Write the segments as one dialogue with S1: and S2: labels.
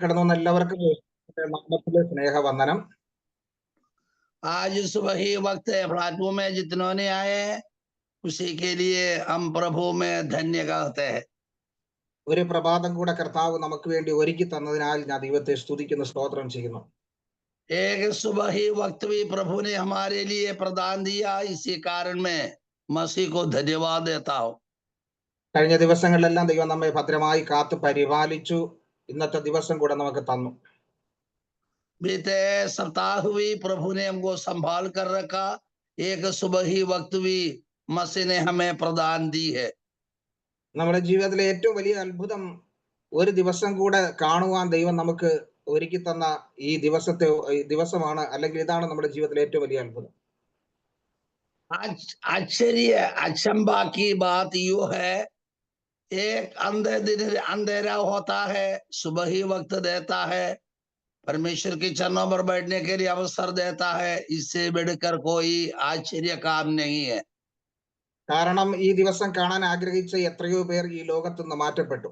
S1: കടന്നുവന്ന എല്ലാവർക്കും നാമത്തിലെ സ്നേഹവന്ദനം.
S2: आज सुबह ही वक्त है प्लेटफॉर्म में जितनों ने आए हैं उसी के लिए हम प्रभु में धन्य कहते हैं।
S1: ഒരു പ്രഭാതം കൂടെ കർത്താവ് നമുക്ക് വേണ്ടി ഒരുക്കി തന്നതിനാൽ ഞാൻ ദൈവത്തെ സ്തുതിക്കുന്നു, സ്തോത്രം ചെയ്യുന്നു.
S2: एक सुबह ही वक्त भी प्रभु ने हमारे लिए प्रदान दिया, इसी कारण में मसीह को धन्यवाद देता हूँ।
S1: കഴിഞ്ഞ ദിവസങ്ങളിലെല്ലാം ദൈവം നമ്മെ ഭദ്രമായി കാത്തു പരിപാലിച്ചു. ഇന്നത്തെ ദിവസം കൂടെ നമുക്ക് തന്നു.
S2: बीते सप्ताह भी प्रभु ने हमको संभाल कर रखा, एक सुबह ही वक्त भी मसीह ने हमें प्रदान दी है।
S1: നമ്മുടെ ജീവിതത്തിലെ ഏറ്റവും വലിയ അത്ഭുതം ഒരു ദിവസം കൂടെ കാണുവാൻ ദൈവം നമുക്ക് ഒരുക്കി തന്ന ഈ ദിവസമാണ്, അല്ലെങ്കിൽ ഇതാണ് നമ്മുടെ ജീവിതത്തിലെ ഏറ്റവും വലിയ അത്ഭുതം.
S2: आश्चर्य अचंबा की बात यू है, एक अंधे दिन अंधेरा होता है, सुबह ही वक्त देता है, परमेश्वर के चरणों पर बैठने के लिए अवसर देता है, इससे बढ़कर कोई आश्चर्य काम नहीं है।
S1: കാരണം ഈ ദിവസം കാണാൻ ആഗ്രഹിച്ച എത്രയോ പേർ ഈ ലോകത്ത് നിന്ന് മാറ്റപ്പെട്ടു.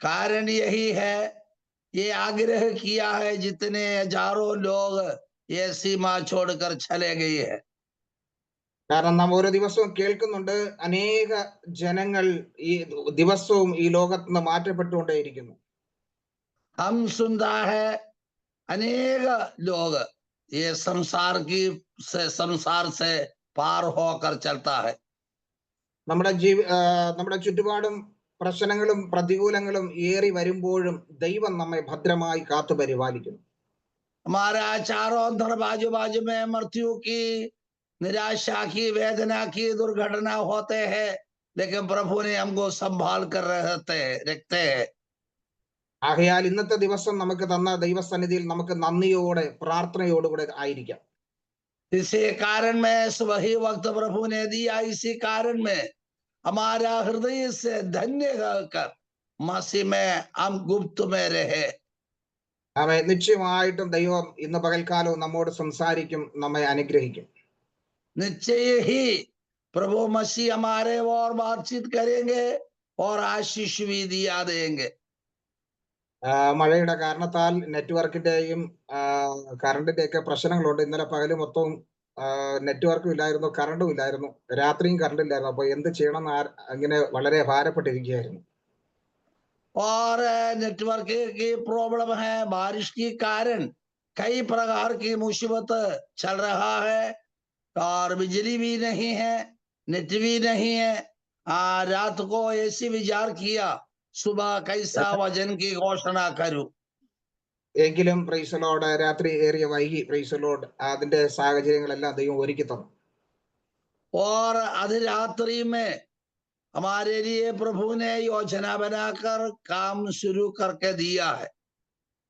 S2: कारण यही है, ये आग्रह किया है, जितने हजारों लोग ये सीमा छोड़कर चले गए हैं।
S1: കാരണം നാം ഓരോ ദിവസവും കേൾക്കുന്നുണ്ട്, അനേക ജനങ്ങൾ ഈ ദിവസവും ഈ ലോകത്ത് നിന്ന് മാറ്റപ്പെട്ടുകൊണ്ടേയിരിക്കുന്നു.
S2: हम सुनता है अनेक लोग ये संसार से पार होकर चलता है।
S1: നമ്മുടെ ചുറ്റുപാടും പ്രശ്നങ്ങളും പ്രതികൂലങ്ങളും ഏറി വരുമ്പോഴും ദൈവം നമ്മെ ഭദ്രമായി കാത്തു പരിപാലിക്കുന്നു.
S2: हमारा चारों तरफ बाजू बाजू में मृत्यु की, निराशा की, वेदना की दुर्घटना होते हैं, लेकिन प्रभु ने हमको संभाल कर रखते हैं।
S1: ആകയാൽ ഇന്നത്തെ ദിവസം നമുക്ക് തന്ന ദൈവസന്നിധിയിൽ നമുക്ക് നന്ദിയോടെ പ്രാർത്ഥനയോടുകൂടെ ആയിരിക്കാം.
S2: इसी कारण में सुबह ही वक्त प्रभु ने दिया, इसी कारण में हमारा हृदय से धन्य कर मसीह में हम गुप्त में रहे।
S1: നിശ്ചയമായിട്ടും ദൈവം ഇന്ന് പകൽക്കാലവും നമ്മോട് സംസാരിക്കും, നമ്മെ അനുഗ്രഹിക്കും.
S2: निश्चय ही प्रभु मसीह हमारे और बातचीत करेंगे और आशीष भी दिया देंगे।
S1: മഴയുടെ കാരണത്താൽ നെറ്റ്വർക്കിന്റെയും കറണ്ടിന്റെ ഒക്കെ പ്രശ്നങ്ങളുണ്ട്. ഇന്നലെ പകല് മൊത്തവും നെറ്റ്വർക്കും ഇല്ലായിരുന്നു, കറണ്ടും ഇല്ലായിരുന്നു, രാത്രിയും കറണ്ട് ഇല്ലായിരുന്നു. അപ്പൊ എന്ത് ചെയ്യണം അങ്ങനെ വളരെ ഭാരപ്പെട്ടിരിക്കുകയായിരുന്നു.
S2: और नेटवर्क की प्रॉब्लम है, बारिश के कारण कई प्रकार की मुसीबत चल रहा है, और बिजली भी नहीं है, नेट भी नहीं है। रात को ऐसी विचार किया, सुबह कैसा वजन की घोषणा करूं।
S1: എങ്കിലും പ്രൈസ് ലോർഡ്, രാത്രി ഏറിയ വൈകി, പ്രൈസ് ലോർഡ്, അതിന്റെ സാഹചര്യങ്ങളെല്ലാം ദൈവം ഒരുക്കി തന്നു.
S2: और अधिरात्रि में हमारे लिए प्रभु ने योजना बनाकर काम शुरू करके दिया है।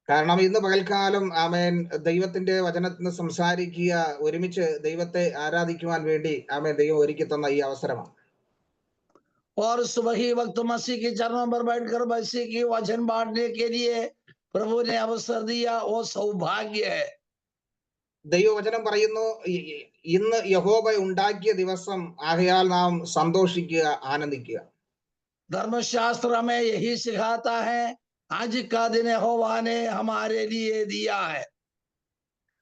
S1: കാരണം ഇന്ന് പകൽക്കാലം ആമേൻ ദൈവത്തിന്റെ വചനത്തിന് സംസാരിക്കുക, ഒരുമിച്ച് ദൈവത്തെ ആരാധിക്കുവാൻ വേണ്ടി ആമേൻ ദൈവം ഒരുക്കി തന്ന ഈ അവസരമാണ്.
S2: और सुबह ही वक्त मसीह के चरणों पर बैठकर मसीह की वचन बांटने के लिए प्रभु ने अवसर दिया, वो सौभाग्य है।
S1: ദൈവവചനം പറയുന്നു, ഇന്ന് യഹോവ ഉണ്ടാക്കിയ ദിവസം, ആകയാൽ നാം സന്തോഷിക്കുക, ആനന്ദിക്കുക.
S2: धर्मशास्त्र हमें यही सिखाता है, आज का दिन यहोवा ने हमारे लिए दिया है।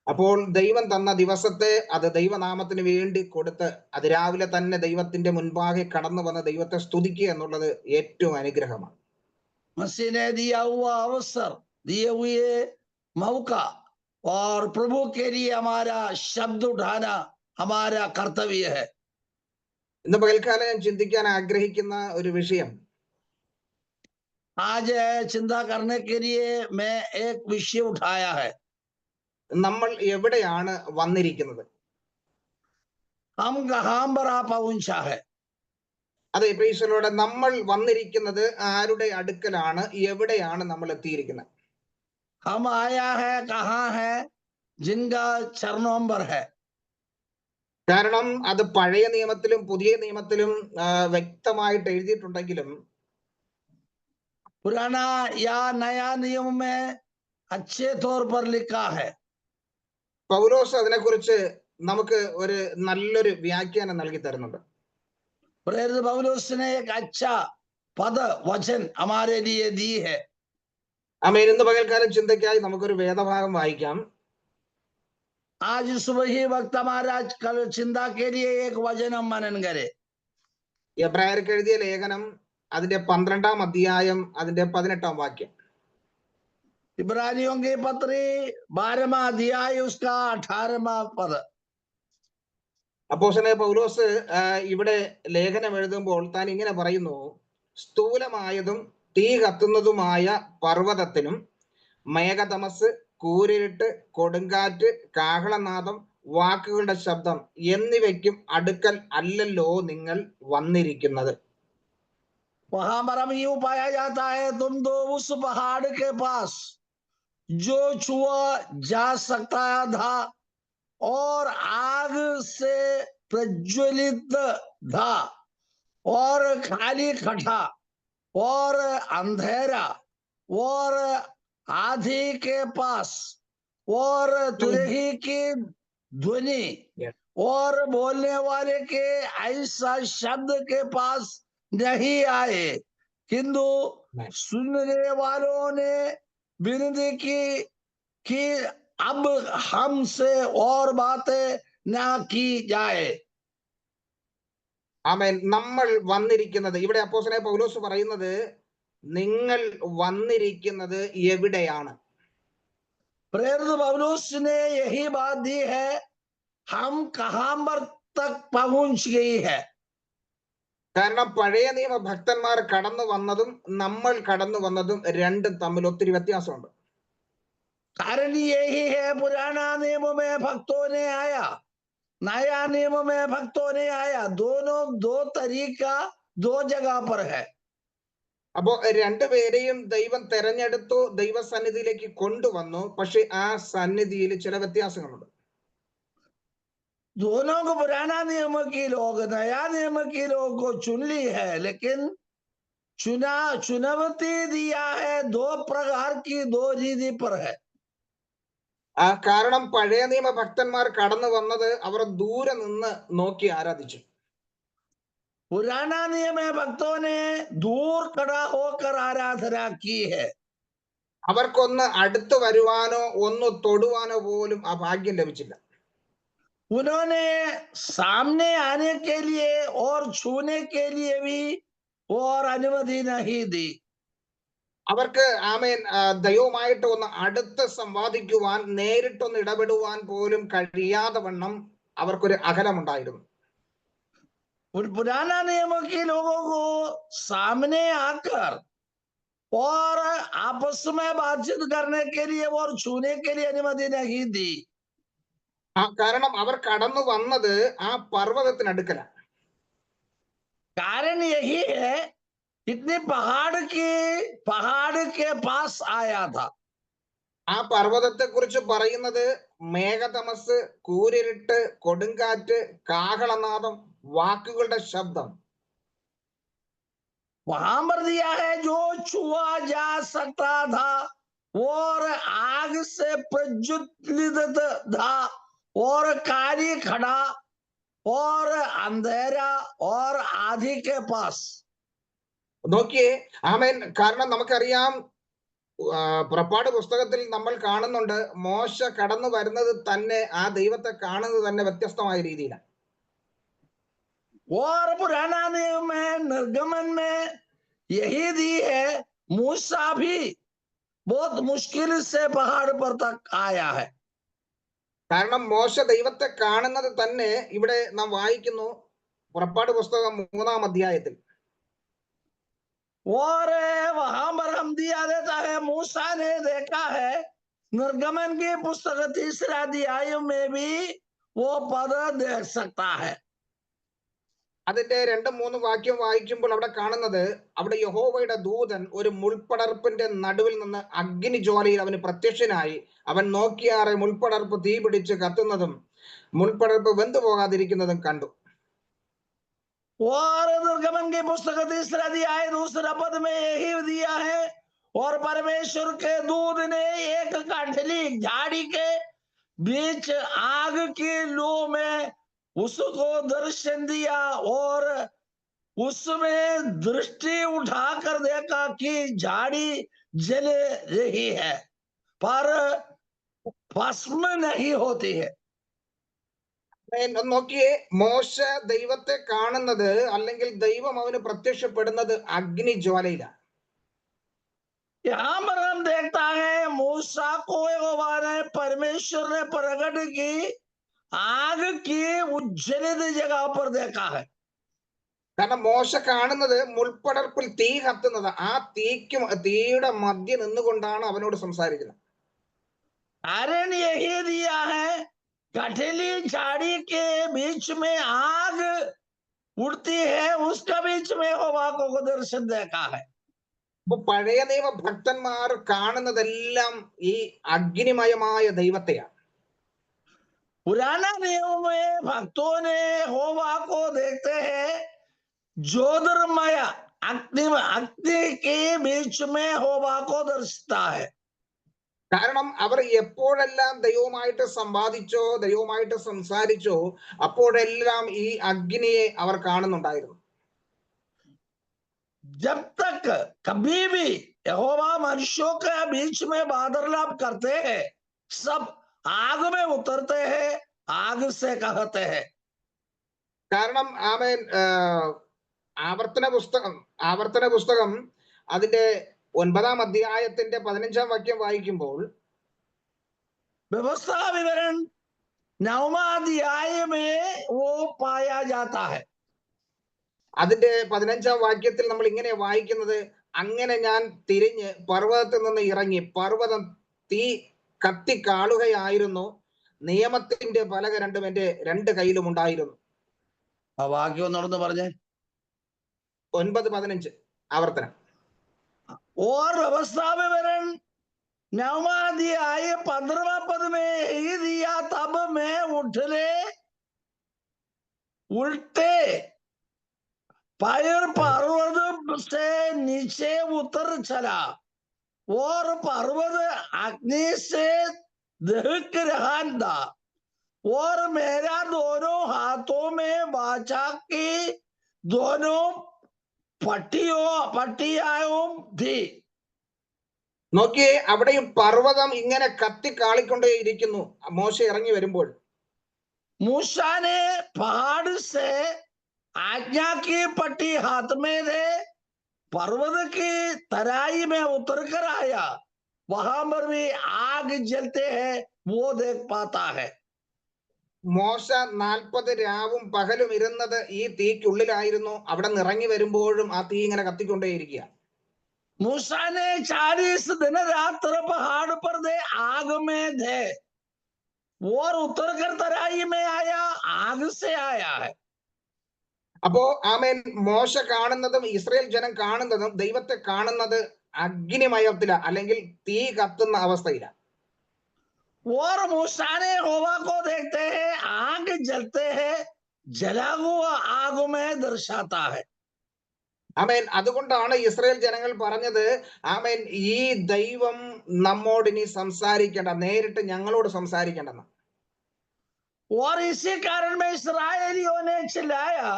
S1: അപ്പോൾ ദൈവം തന്ന ദിവസത്തെ അത് ദൈവനാമത്തിന് വേണ്ടി കൊടുത്ത് അതിരാവിലെ തന്നെ ദൈവത്തിന്റെ മുൻപാകെ കടന്നു വന്ന് ദൈവത്തെ സ്തുതിക്കുക എന്നുള്ളത് ഏറ്റവും അനുഗ്രഹമാണ്.
S2: मसीह ने दिया हुआ अवसर, दिए हुए मौका, और प्रभु के लिए हमारा शब्द उठाना हमारा कर्तव्य है।
S1: ഇന്ന് പകൽക്കാലം ഞാൻ ചിന്തിക്കാൻ ആഗ്രഹിക്കുന്ന ഒരു വിഷയം,
S2: आज चिंता करने के लिए मैं एक विषय उठाया है।
S1: നമ്മൾ എവിടെയാണ് വന്നിരിക്കുന്നത്?
S2: हम कहां पर पहुंचा है?
S1: അതെ പ്രൈസ് ലോർഡ്, നമ്മൾ വന്നിരിക്കുന്നത് ആരുടെ അടുക്കലാണ്, എവിടെയാണ് നമ്മൾ എത്തിയിരിക്കുന്നത്?
S2: हम आया है कहां है? जिनका चरणों पर है।
S1: കാരണം അത് പഴയ നിയമത്തിലും പുതിയ നിയമത്തിലും വ്യക്തമായിട്ട് എഴുതിയിട്ടുണ്ടെങ്കിലും
S2: पुराना या नया नियम में अच्छे तौर पर लिखा है।
S1: പൗലോസ് അതിനെക്കുറിച്ച് നമുക്ക് ഒരു നല്ലൊരു വ്യാഖ്യാനം നൽകി തരുന്നുണ്ട്.
S2: प्रेरित पौलुस ने एक अच्छा पद वचन हमारे लिए दी है।
S1: ആമേൻ. ഇന്ന് പകൽക്കാലം ചിന്തയ്ക്കായി നമുക്കൊരു വേദഭാഗം വായിക്കാം.
S2: आज सुबह ही वक्त महाराज कल चिंता के लिए एक वचन हम मनन करें।
S1: എബ്രായർക്ക് എഴുതിയ ലേഖനം അതിന്റെ 12-ാം അധ്യായം അതിന്റെ 18-ാം വാക്യം.
S2: इब्रानियों के पत्री 12वां अध्याय उसका 18वां पद।
S1: അപ്പോസ്തലനായ പൗലോസ് ഇവിടെ ലേഖനം എഴുതുമ്പോൾ താൻ ഇങ്ങനെ പറയുന്നു: സ്ഥൂലമായതും തീ കത്തുന്നതുമായ പർവ്വതത്തിനും മേഘതമസ്, കൂരിരുട്ട്, കൊടുങ്കാറ്റ്, കാഹളനാദം, വാക്കുകളുടെ ശബ്ദം എന്നിവയ്ക്കും അടുക്കൽ അല്ലല്ലോ നിങ്ങൾ വന്നിരിക്കുന്നത്.
S2: वहां मरम यूं पाया जाता है, तुम तो उस पहाड़ के पास जो छुआ जा सकता था और आग से प्रज्वलित था और खाली खटा और अंधेरा और आधी के पास और तुरही की ध्वनि और बोलने वाले के ऐसा शब्द के पास नहीं आए, किंतु सुनने वालों ने विनती की कि अब हमसे और बातें ना की जाए.
S1: ആമേൻ. നമ്മൾ വന്നിരിക്കുന്നത്, ഇവിടെ അപ്പോസ്തലനായ പൗലോസ് പറയുന്നത്, നിങ്ങൾ വന്നിരിക്കുന്നത് എവിടെയാണ്?
S2: प्रेरित पौलुस ने यही बात दी है, हम कहां पर तक पहुंच गई है.
S1: കാരണം പഴയ നിയമ ഭക്തന്മാർ കടന്നു വന്നതും നമ്മൾ കടന്നു വന്നതും രണ്ടും തമ്മിൽ ഒത്തിരി വ്യത്യാസമുണ്ട്.
S2: कारण यही है, पुराना नियम में भक्तों ने आया, नया नियम में भक्तों ने आया, दोनों दो तरीका दो जगह पर है.
S1: അപ്പോ രണ്ടുപേരെയും ദൈവം തെരഞ്ഞെടുത്തു, ദൈവസന്നിധിയിലേക്ക് കൊണ്ടുവന്നു. പക്ഷെ ആ സന്നിധിയിൽ ചില വ്യത്യാസങ്ങളുണ്ട്.
S2: दोनों को पुराना नियम की लोग नया नियम की लोग को चुन ली है, लेकिन चुनौती दिया है दो प्रकार की, दो रीति पर है.
S1: കാരണം പഴയ നിയമ ഭക്തന്മാർ കടന്നു വന്നത് അവർ ദൂരെ നിന്ന് നോക്കി ആരാധിച്ചു.
S2: पुराना नियम में भक्तों ने दूर खड़ा होकर आराधना की है.
S1: അവർക്കൊന്ന് അടുത്ത് വരുവാനോ ഒന്ന് തൊടുവാനോ പോലും ആ ഭാഗ്യം ലഭിച്ചില്ല.
S2: उन्होंने सामने आने के लिए और छूने के लिए भी और अनुमति नहीं दी.
S1: അവർക്ക് ആമേൻ ദൈവമായിട്ട് ഒന്ന് അടുത്ത് സംവാദിക്കുവാൻ, നേരിട്ടൊന്ന് ഇടപെടുവാൻ പോലും കഴിയാതെ വണ്ണം അവർക്കൊരു അകലമുണ്ടായിരുന്നു.
S2: पुराना नियम के लोगों को सामने आकर और आपस में बातचीत करने के लिए और छूने के लिए अनुमति नहीं दी.
S1: കാരണം അവർ കടന്നു വന്നത് ആ പർവ്വതത്തിനടുക്കലാണ്.
S2: कारण यही है, इतने पहाड़ के पास आया था.
S1: ആ പർവ്വതത്തെ കുറിച്ച് പറയുന്നത് മേഘതമസ്, കൂരിരുട്ട്, കൊടുങ്കാറ്റ്, കാഹളനാദം, വാക്കുകളുടെ ശബ്ദം.
S2: वहां पर दिया है जो छुआ जा सकता था और आग से प्रज्वलित था और काली खड़ा और अंधेरा और आधी के पास.
S1: നോക്കിയേ ആമേൻ. കാരണം നമുക്കറിയാം, പുറപ്പാട് പുസ്തകത്തിൽ നമ്മൾ കാണുന്നുണ്ട്, മോശ കടന്നു വരുന്നത് തന്നെ, ആ ദൈവത്തെ കാണുന്നത് തന്നെ വ്യത്യസ്തമായ രീതിയിലാണ്.
S2: और पुराना नियम में निर्गमन में यही दी है, मूसा भी बहुत मुश्किल से पहाड़ पर तक आया है.
S1: കാരണം മോശ ദൈവത്തെ കാണുന്നത് തന്നെ ഇവിടെ നാം വായിക്കുന്നു, പുറപ്പാട് പുസ്തകം 3-ാം അധ്യായത്തിൽ.
S2: और वहां पर हम दिया देता है, मूसा ने देखा है, निर्गमन की पुस्तक 3रा अध्याय में भी वो पद देख सकता है.
S1: അതിന്റെ 2-3 വാക്യം വായിക്കുമ്പോൾ അവിടെ കാണുന്നത്, അവിടെ യഹോവയുടെ ദൂതൻ ഒരു മുൾപ്പടർപ്പിന്റെ നടുവിൽ നിന്ന് അഗ്നിജ്വാലയിൽ അവന് പ്രത്യക്ഷനായി. അവൻ നോക്കിയാറെ മുൾപ്പടർപ്പ് തീ പിടിച്ച് കത്തുന്നതും മുൾപ്പടർപ്പ് വെന്തു പോകാതിരിക്കുന്നതും കണ്ടു.
S2: और निर्गमन की पुस्तक 3रा अध्याय 2रा पद में यही दिया है, और परमेश्वर के दूत ने एक काठली झाड़ी के बीच आग की लू में उसको दर्शन दिया और उसमें दृष्टि उठाकर देखा कि झाड़ी जल रही है पर भस्म नहीं होती है।
S1: നോക്കിയേ, മോശ ദൈവത്തെ കാണുന്നത് അല്ലെങ്കിൽ ദൈവം അവന് പ്രത്യക്ഷപ്പെടുന്നത് അഗ്നിജ്വാലയിലാണ്.
S2: यहाँ पर हम देखता है मूसा को यहोवा ने परमेश्वर ने प्रकट की आग की उज्जवलित जगह पर देखा है।
S1: കാരണം മോശ കാണുന്നത് മുൾപ്പടർപ്പിൽ തീ കത്തുന്നത്, ആ തീയുടെ മധ്യ നിന്നുകൊണ്ടാണ് അവനോട് സംസാരിക്കുന്നത്.
S2: कारण यही दिया है, कठिली झाड़ी के बीच में आग उड़ती है, उसका बीच में यहोवा को दर्शन देखा है।
S1: അപ്പൊ പഴയ നിയമ ഭക്തന്മാർ കാണുന്നതെല്ലാം ഈ അഗ്നിമയമായ ദൈവത്തെയാണ്.
S2: पुराना नियम में भक्तों ने यहोवा को देखते हैं ज्योतिर्मय अग्नि के बीच में यहोवा को दर्शता है।
S1: കാരണം അവർ എപ്പോഴെല്ലാം ദൈവവുമായിട്ട് സംവാദിച്ചോ ദൈവവുമായിട്ട് സംസാരിച്ചോ അപ്പോഴെല്ലാം ഈ അഗ്നിയെ അവർ കാണുന്നുണ്ടായിരുന്നു.
S2: जब तक कभी भी यहोवा मनुष्यों के बीच में वार्तालाप करते हैं, सब आग में उतरते हैं, आग से कहते हैं।
S1: കാരണം ആമേൻ, ആവർത്തന പുസ്തകം അതിന്റെ 9-ാം അധ്യായത്തിന്റെ 15-ാം വാക്യം വായിക്കുമ്പോൾ
S2: व्यवस्था विवरण 9वां अध्याय में वो पाया जाता है।
S1: അതിന്റെ 15-ാം വാക്യത്തിൽ നമ്മൾ ഇങ്ങനെ വായിക്കുന്നത്, അങ്ങനെ ഞാൻ തിരിഞ്ഞ് പർവ്വതത്തിൽ നിന്ന് ഇറങ്ങി, പർവ്വതം തീ കത്തിക്കാളുകയായിരുന്നു, നിയമത്തിന്റെ പലക രണ്ടും എന്റെ 2 കയ്യിലും ഉണ്ടായിരുന്നു.
S2: ആ വാക്യം ഒന്നുകൂടെ പറഞ്ഞേ.
S1: 9-15 ആവർത്തനം.
S2: और व्यवस्था विवरण 9वां अध्याय 15वां पद में ही दिया, तब मैं उल्टे पैर पर्वत से नीचे उतर चला और पर्वत अग्नि से दहक रहा था और मेरा दोनों हाथों में वाचा की दोनों പട്ടിയായും थी.
S1: നോക്കിയേ, അവിടെയും പർവ്വതം ഇങ്ങനെ കത്തിക്കാളിക്കൊണ്ടേയിരിക്കുന്നു മോശ ഇറങ്ങി വരുമ്പോൾ.
S2: मूसा ने पहाड़ से आज्ञा की पट्टी हाथ में थे, पर्वत की तराई में उतर कर आया, वहां पर भी आग जलते हैं वो देख पाता है.
S1: മോശ 40 രാവും പകലും ഇരുന്നത് ഈ തീക്കുള്ളിലായിരുന്നു. അവിടെ നിന്ന് ഇറങ്ങി വരുമ്പോഴും ആ തീ ഇങ്ങനെ കത്തിക്കൊണ്ടേയിരിക്കുക.
S2: मूसा ने 40 दिन रात पहाड़ पर थे, आग में थे, और उतर कर तराई में आया, आग से आया है.
S1: അപ്പോ ആമേൻ, മോശ കാണുന്നതും ഇസ്രായേൽ ജനം കാണുന്നതും ദൈവത്തെ കാണുന്നത് അഗ്നിമയത്തില അല്ലെങ്കിൽ തീ കത്തുന്ന അവസ്ഥയിലാണ്.
S2: और मूसा ने यहोवा को देखते हैं, आग जलते हैं, जला हुआ आग में दर्शाता है.
S1: ആമേൻ, അതുകൊണ്ടാണ് ഇസ്രായേൽ ജനങ്ങൾ പറഞ്ഞത്, ആമേൻ, ഈ ദൈവം നമ്മോട് ഇനി സംസാരിക്കേണ്ട, നേരിട്ട് ഞങ്ങളോട് സംസാരിക്കേണ്ടെന്ന്.
S2: और इसी कारण में इस्राएलियों ने चिल्लाया,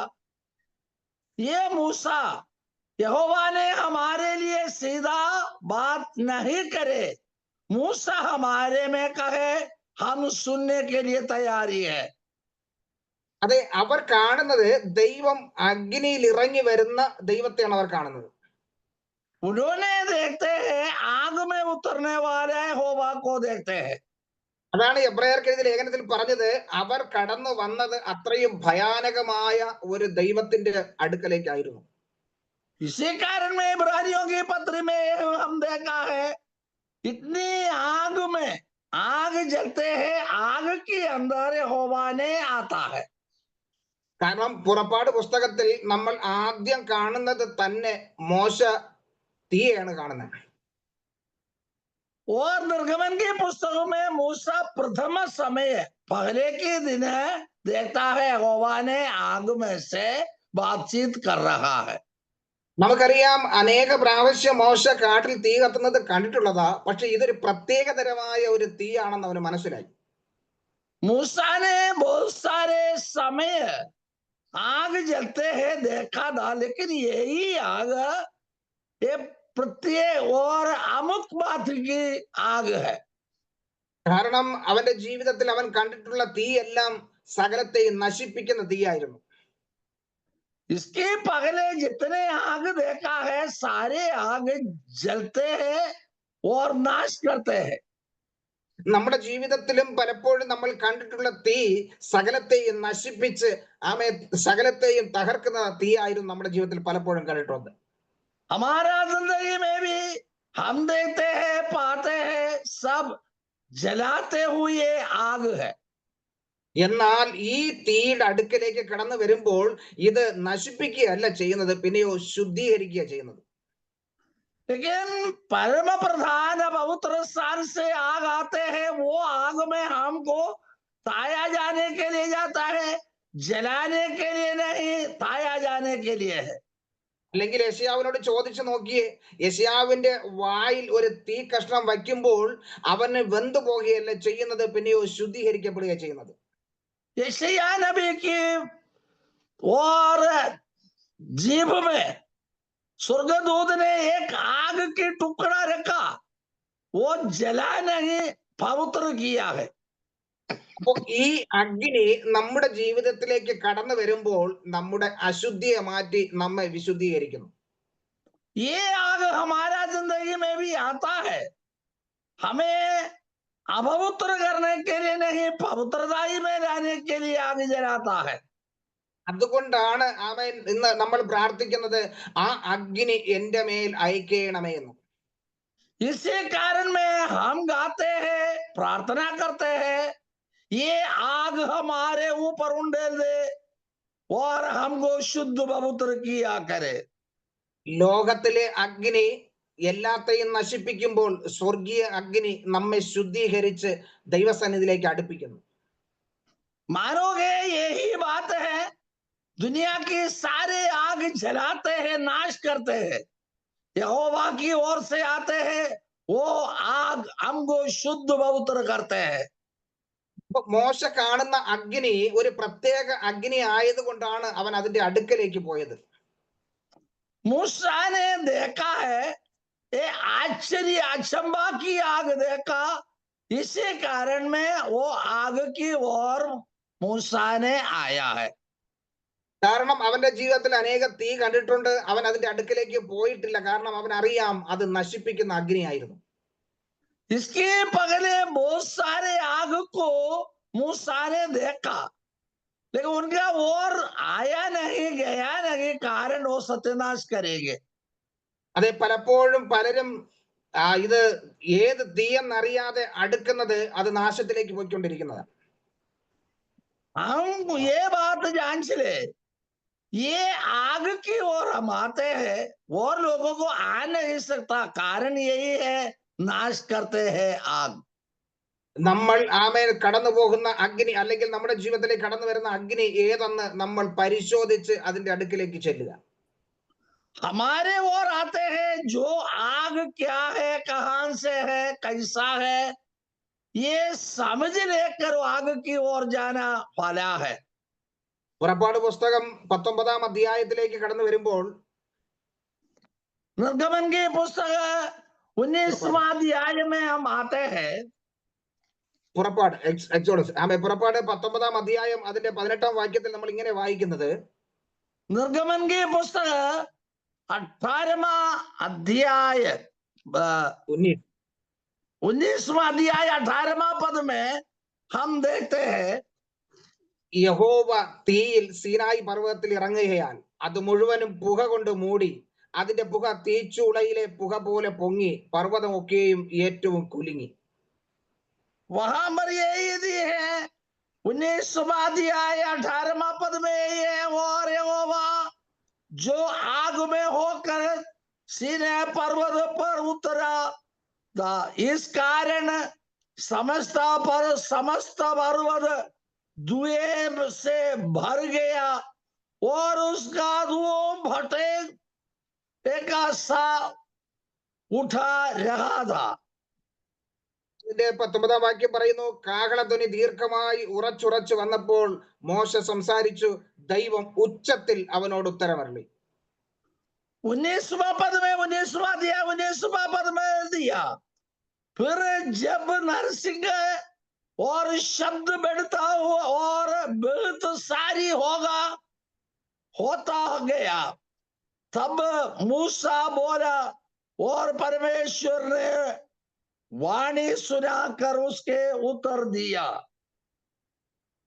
S2: ये मूसा, यहोवा ने हमारे लिए सीधा बात नहीं करे, मूसा हमारे में कहे, हम सुनने के लिए तैयारी है.
S1: അതെ, അവർ കാണുന്നത് ദൈവം അഗ്നിയിൽ ഇറങ്ങി വരുന്ന ദൈവത്തെയാണ് അവർ കാണുന്നത്.
S2: उन्होंने देखते हैं आग में उतरने वाले यहोवा को देखते हैं.
S1: അതാണ് എബ്രായർക്ക് എഴുതിയ ലേഖനത്തിൽ പറഞ്ഞത്, അവർ കടന്നു വന്നത് അത്രയും ഭയാനകമായ ഒരു ദൈവത്തിന്റെ അടുക്കലേക്കായിരുന്നു.
S2: इसी कारण में इब्रानियों की पत्री में हम देखा है, इतनी आग में आग जलते हैं, आग के अंदर यहोवा ने आता है.
S1: കാരണം പുറപ്പാട് പുസ്തകത്തിൽ നമ്മൾ ആദ്യം കാണുന്നത് തന്നെ മോശ തീയാണ് കാണുന്നത്.
S2: और निर्गमन की पुस्तकों में मूसा प्रथम समय पहले के दिन देखता है, यहोवा ने आग में से बातचीत कर रहा है.
S1: നമുക്കറിയാം, അനേക പ്രാവശ്യം മോശ കാട്ടിൽ തീ കത്തുന്നത് കണ്ടിട്ടുള്ളതാ, പക്ഷെ ഇതൊരു പ്രത്യേകതരമായ ഒരു തീയാണെന്ന് അവന് മനസ്സിലായി.
S2: मूसा ने बहुत सारे समय आग जलते हैं देखा था, लेकिन यही आग ये प्रत्येक और अमुक बात की आग है।
S1: കാരണം അവന്റെ ജീവിതത്തിൽ അവൻ കണ്ടിട്ടുള്ള തീയെല്ലാം സകലത്തെയും നശിപ്പിക്കുന്ന തീയായിരുന്നു.
S2: इसके पहले जितने आग देखा है सारे आग जलते हैं और नाश करते हैं।
S1: നമ്മുടെ ജീവിതത്തിലും പലപ്പോഴും നമ്മൾ കണ്ടിട്ടുള്ള തീ സകലത്തെയും നശിപ്പിച്ച് സകലത്തെയും തകർക്കുന്ന തീയായിരുന്നു നമ്മുടെ ജീവിതത്തിൽ പലപ്പോഴും കണ്ടിട്ടുണ്ട്.
S2: हमारा जिंदगी में भी हम देखते हैं पाते हैं सब जलाते हुए आग है।
S1: എന്നാൽ ഈ തീയുടെ അടുക്കലേക്ക് കടന്നു വരുമ്പോൾ ഇത് നശിപ്പിക്കുകയല്ല ചെയ്യുന്നത്, പിന്നെയോ ശുദ്ധീകരിക്കുക ചെയ്യുന്നത്.
S2: लेकिन परम प्रधान पवित्र स्थान से आग आते हैं, वो आग में हमको ताया जाने के लिए जाता है, जलाने के लिए नहीं, ताया जाने के लिए है।
S1: അല്ലെങ്കിൽ യെശയ്യാവിനോട് ചോദിച്ചു നോക്കിയേ, യെശയ്യാവിന്റെ വായിൽ ഒരു തീ കഷ്ണം വയ്ക്കുമ്പോൾ അവന് വെന്തു പോകുകയല്ല ചെയ്യുന്നത്, പിന്നെയോ ശുദ്ധീകരിക്കപ്പെടുക ചെയ്യുന്നത്.
S2: यशायाह नबी की और जीभ में स्वर्गदूत ने एक आग की टुकड़ा रखा, वो जला नहीं पवित्र किया है।
S1: അപ്പൊ ഈ അഗ്നി നമ്മുടെ ജീവിതത്തിലേക്ക് കടന്നു വരുമ്പോൾ നമ്മുടെ അശുദ്ധിയെ മാറ്റി നമ്മെ വിശുദ്ധീകരിക്കുന്നു.
S2: ये आग हमारा जिंदगी में भी आता है, हमें अपवित्र करने के लिए नहीं, पवित्रताई में रहने के लिए आग जलाता है।
S1: അതുകൊണ്ടാണ് ആമേൻ ഇന്ന് നമ്മൾ പ്രാർത്ഥിക്കുന്നത്, ആ അഗ്നി എന്റെ മേൽ അയക്കണമേ എന്ന്.
S2: इसी कारण में हम गाते हैं, प्रार्थना करते हैं, ये आग हमारे ऊपर उंडेल दे और हमको शुद्ध पवित्र किया करे।
S1: ലോകത്തിലെ അഗ്നി എല്ലാത്തെയും നശിപ്പിക്കുമ്പോൾ സ്വർഗീയ അഗ്നി നമ്മെ ശുദ്ധീകരിച്ച് ദൈവസന്നിധിയിലേക്ക് അടുപ്പിക്കുന്നു.
S2: मानोगे यही बात है, दुनिया की सारे आग जलाते हैं, नाश करते हैं, यहोवा की ओर से आते हैं, वो आग हमको शुद्ध पवित्र करते हैं।
S1: അപ്പൊ മോശ കാണുന്ന അഗ്നി ഒരു പ്രത്യേക അഗ്നി ആയതുകൊണ്ടാണ് അവൻ അതിന്റെ അടുക്കലേക്ക് പോയത്.
S2: मूसा ने देखा है, ये आश्चर्य अचंबा की आग देखा, इसी कारण में वो आग की ओर मूसा ने आया है।
S1: കാരണം അവന്റെ ജീവിതത്തിൽ അനേക തീ കണ്ടിട്ടുണ്ട്, അവൻ അതിന്റെ അടുക്കലേക്ക് പോയിട്ടില്ല. കാരണം അവൻ അറിയാം അത് നശിപ്പിക്കുന്ന അഗ്നിയായിരുന്നു.
S2: इसके पहले बहुत सारे आग को मूसा ने देखा, लेकिन उनका और आया नहीं, गया नहीं, कारण वो सत्यनाश करेंगे।
S1: അതെ, പലപ്പോഴും പലരും ഇത് ഏത് തീയെന്നറിയാതെ അടുക്കുന്നത് അത് നാശത്തിലേക്ക് പോയിക്കൊണ്ടിരിക്കുന്നതാണ്.
S2: हम ये बात जान चले, ये आग की ओर हम आते हैं और लोगों को आ नहीं सकता, कारण यही है, नाश करते हैं आग।
S1: നമ്മൾ ആമേൻ കടന്നു പോകുന്ന അഗ്നി അല്ലെങ്കിൽ നമ്മുടെ ജീവിതത്തിലേക്ക് കടന്നു വരുന്ന അഗ്നി ഏതെന്ന് നമ്മൾ പരിശോധിച്ച് അതിന്റെ അടുക്കിലേക്ക് ചെല്ലുക.
S2: हमारे ओर आते हैं, जो आग क्या है, कहां से है, कैसा है, ये समझ लेकर आग की ओर जाना भला है।
S1: പുറപ്പാട് പുസ്തകം 19-ാം അധ്യായത്തിലേക്ക് കടന്നു വരുമ്പോൾ
S2: निर्गमन की पुस्तक 19वां अध्याय में हम आते हैं।
S1: പുറപ്പാട് എക്സോഡസ് പുറപ്പാട് 19-ാം അധ്യായം അതിന്റെ 18-ാം വാക്യത്തിൽ നമ്മൾ ഇങ്ങനെ വായിക്കുന്നത്,
S2: निर्गमन की पुस्तक 18वां अध्याय 19वां अध्याय 18वां पद में हम देखते हैं,
S1: യഹോവ തീയിൽ സീനായി പർവ്വതത്തിൽ ഇറങ്ങുകയാൽ അത് മുഴുവനും പുക കൊണ്ട് മൂടി, അതിന്റെ പുക തീച്ചൂളയിലെ പുക പോലെ പൊങ്ങി, പർവ്വതം ഒക്കെയും ഏറ്റവും കുലുങ്ങി.
S2: वहां पर यही दी है 19वां अध्याय 18वां पद में यही है, और यहोवा जो आग में होकर सीने पर्वत पर उतरा था, इस कारण समस्त पर्वत धुएं से भर गया और उसका धुआं भटे का सा उठा रहा था।
S1: ഇതിന്റെ 19-ാം വാക്യം പറയുന്നു, കാഹളധ്വനി ദീർഘമായി ഉറച്ചുറച്ചു വന്നപ്പോൾ മോശ സംസാരിച്ചു, ദൈവം ഉച്ചത്തിൽ അവനോട് ഉത്തരമരുളി.
S2: 19वां पद में 19वां पद में दिया, फिर जब नरसिंह और शब्द बढ़ता हुआ और बहुत सारी होता गया, तब मूसा बोला और परमेश्वर ने वाणी सुनाकर उसके उत्तर दिया.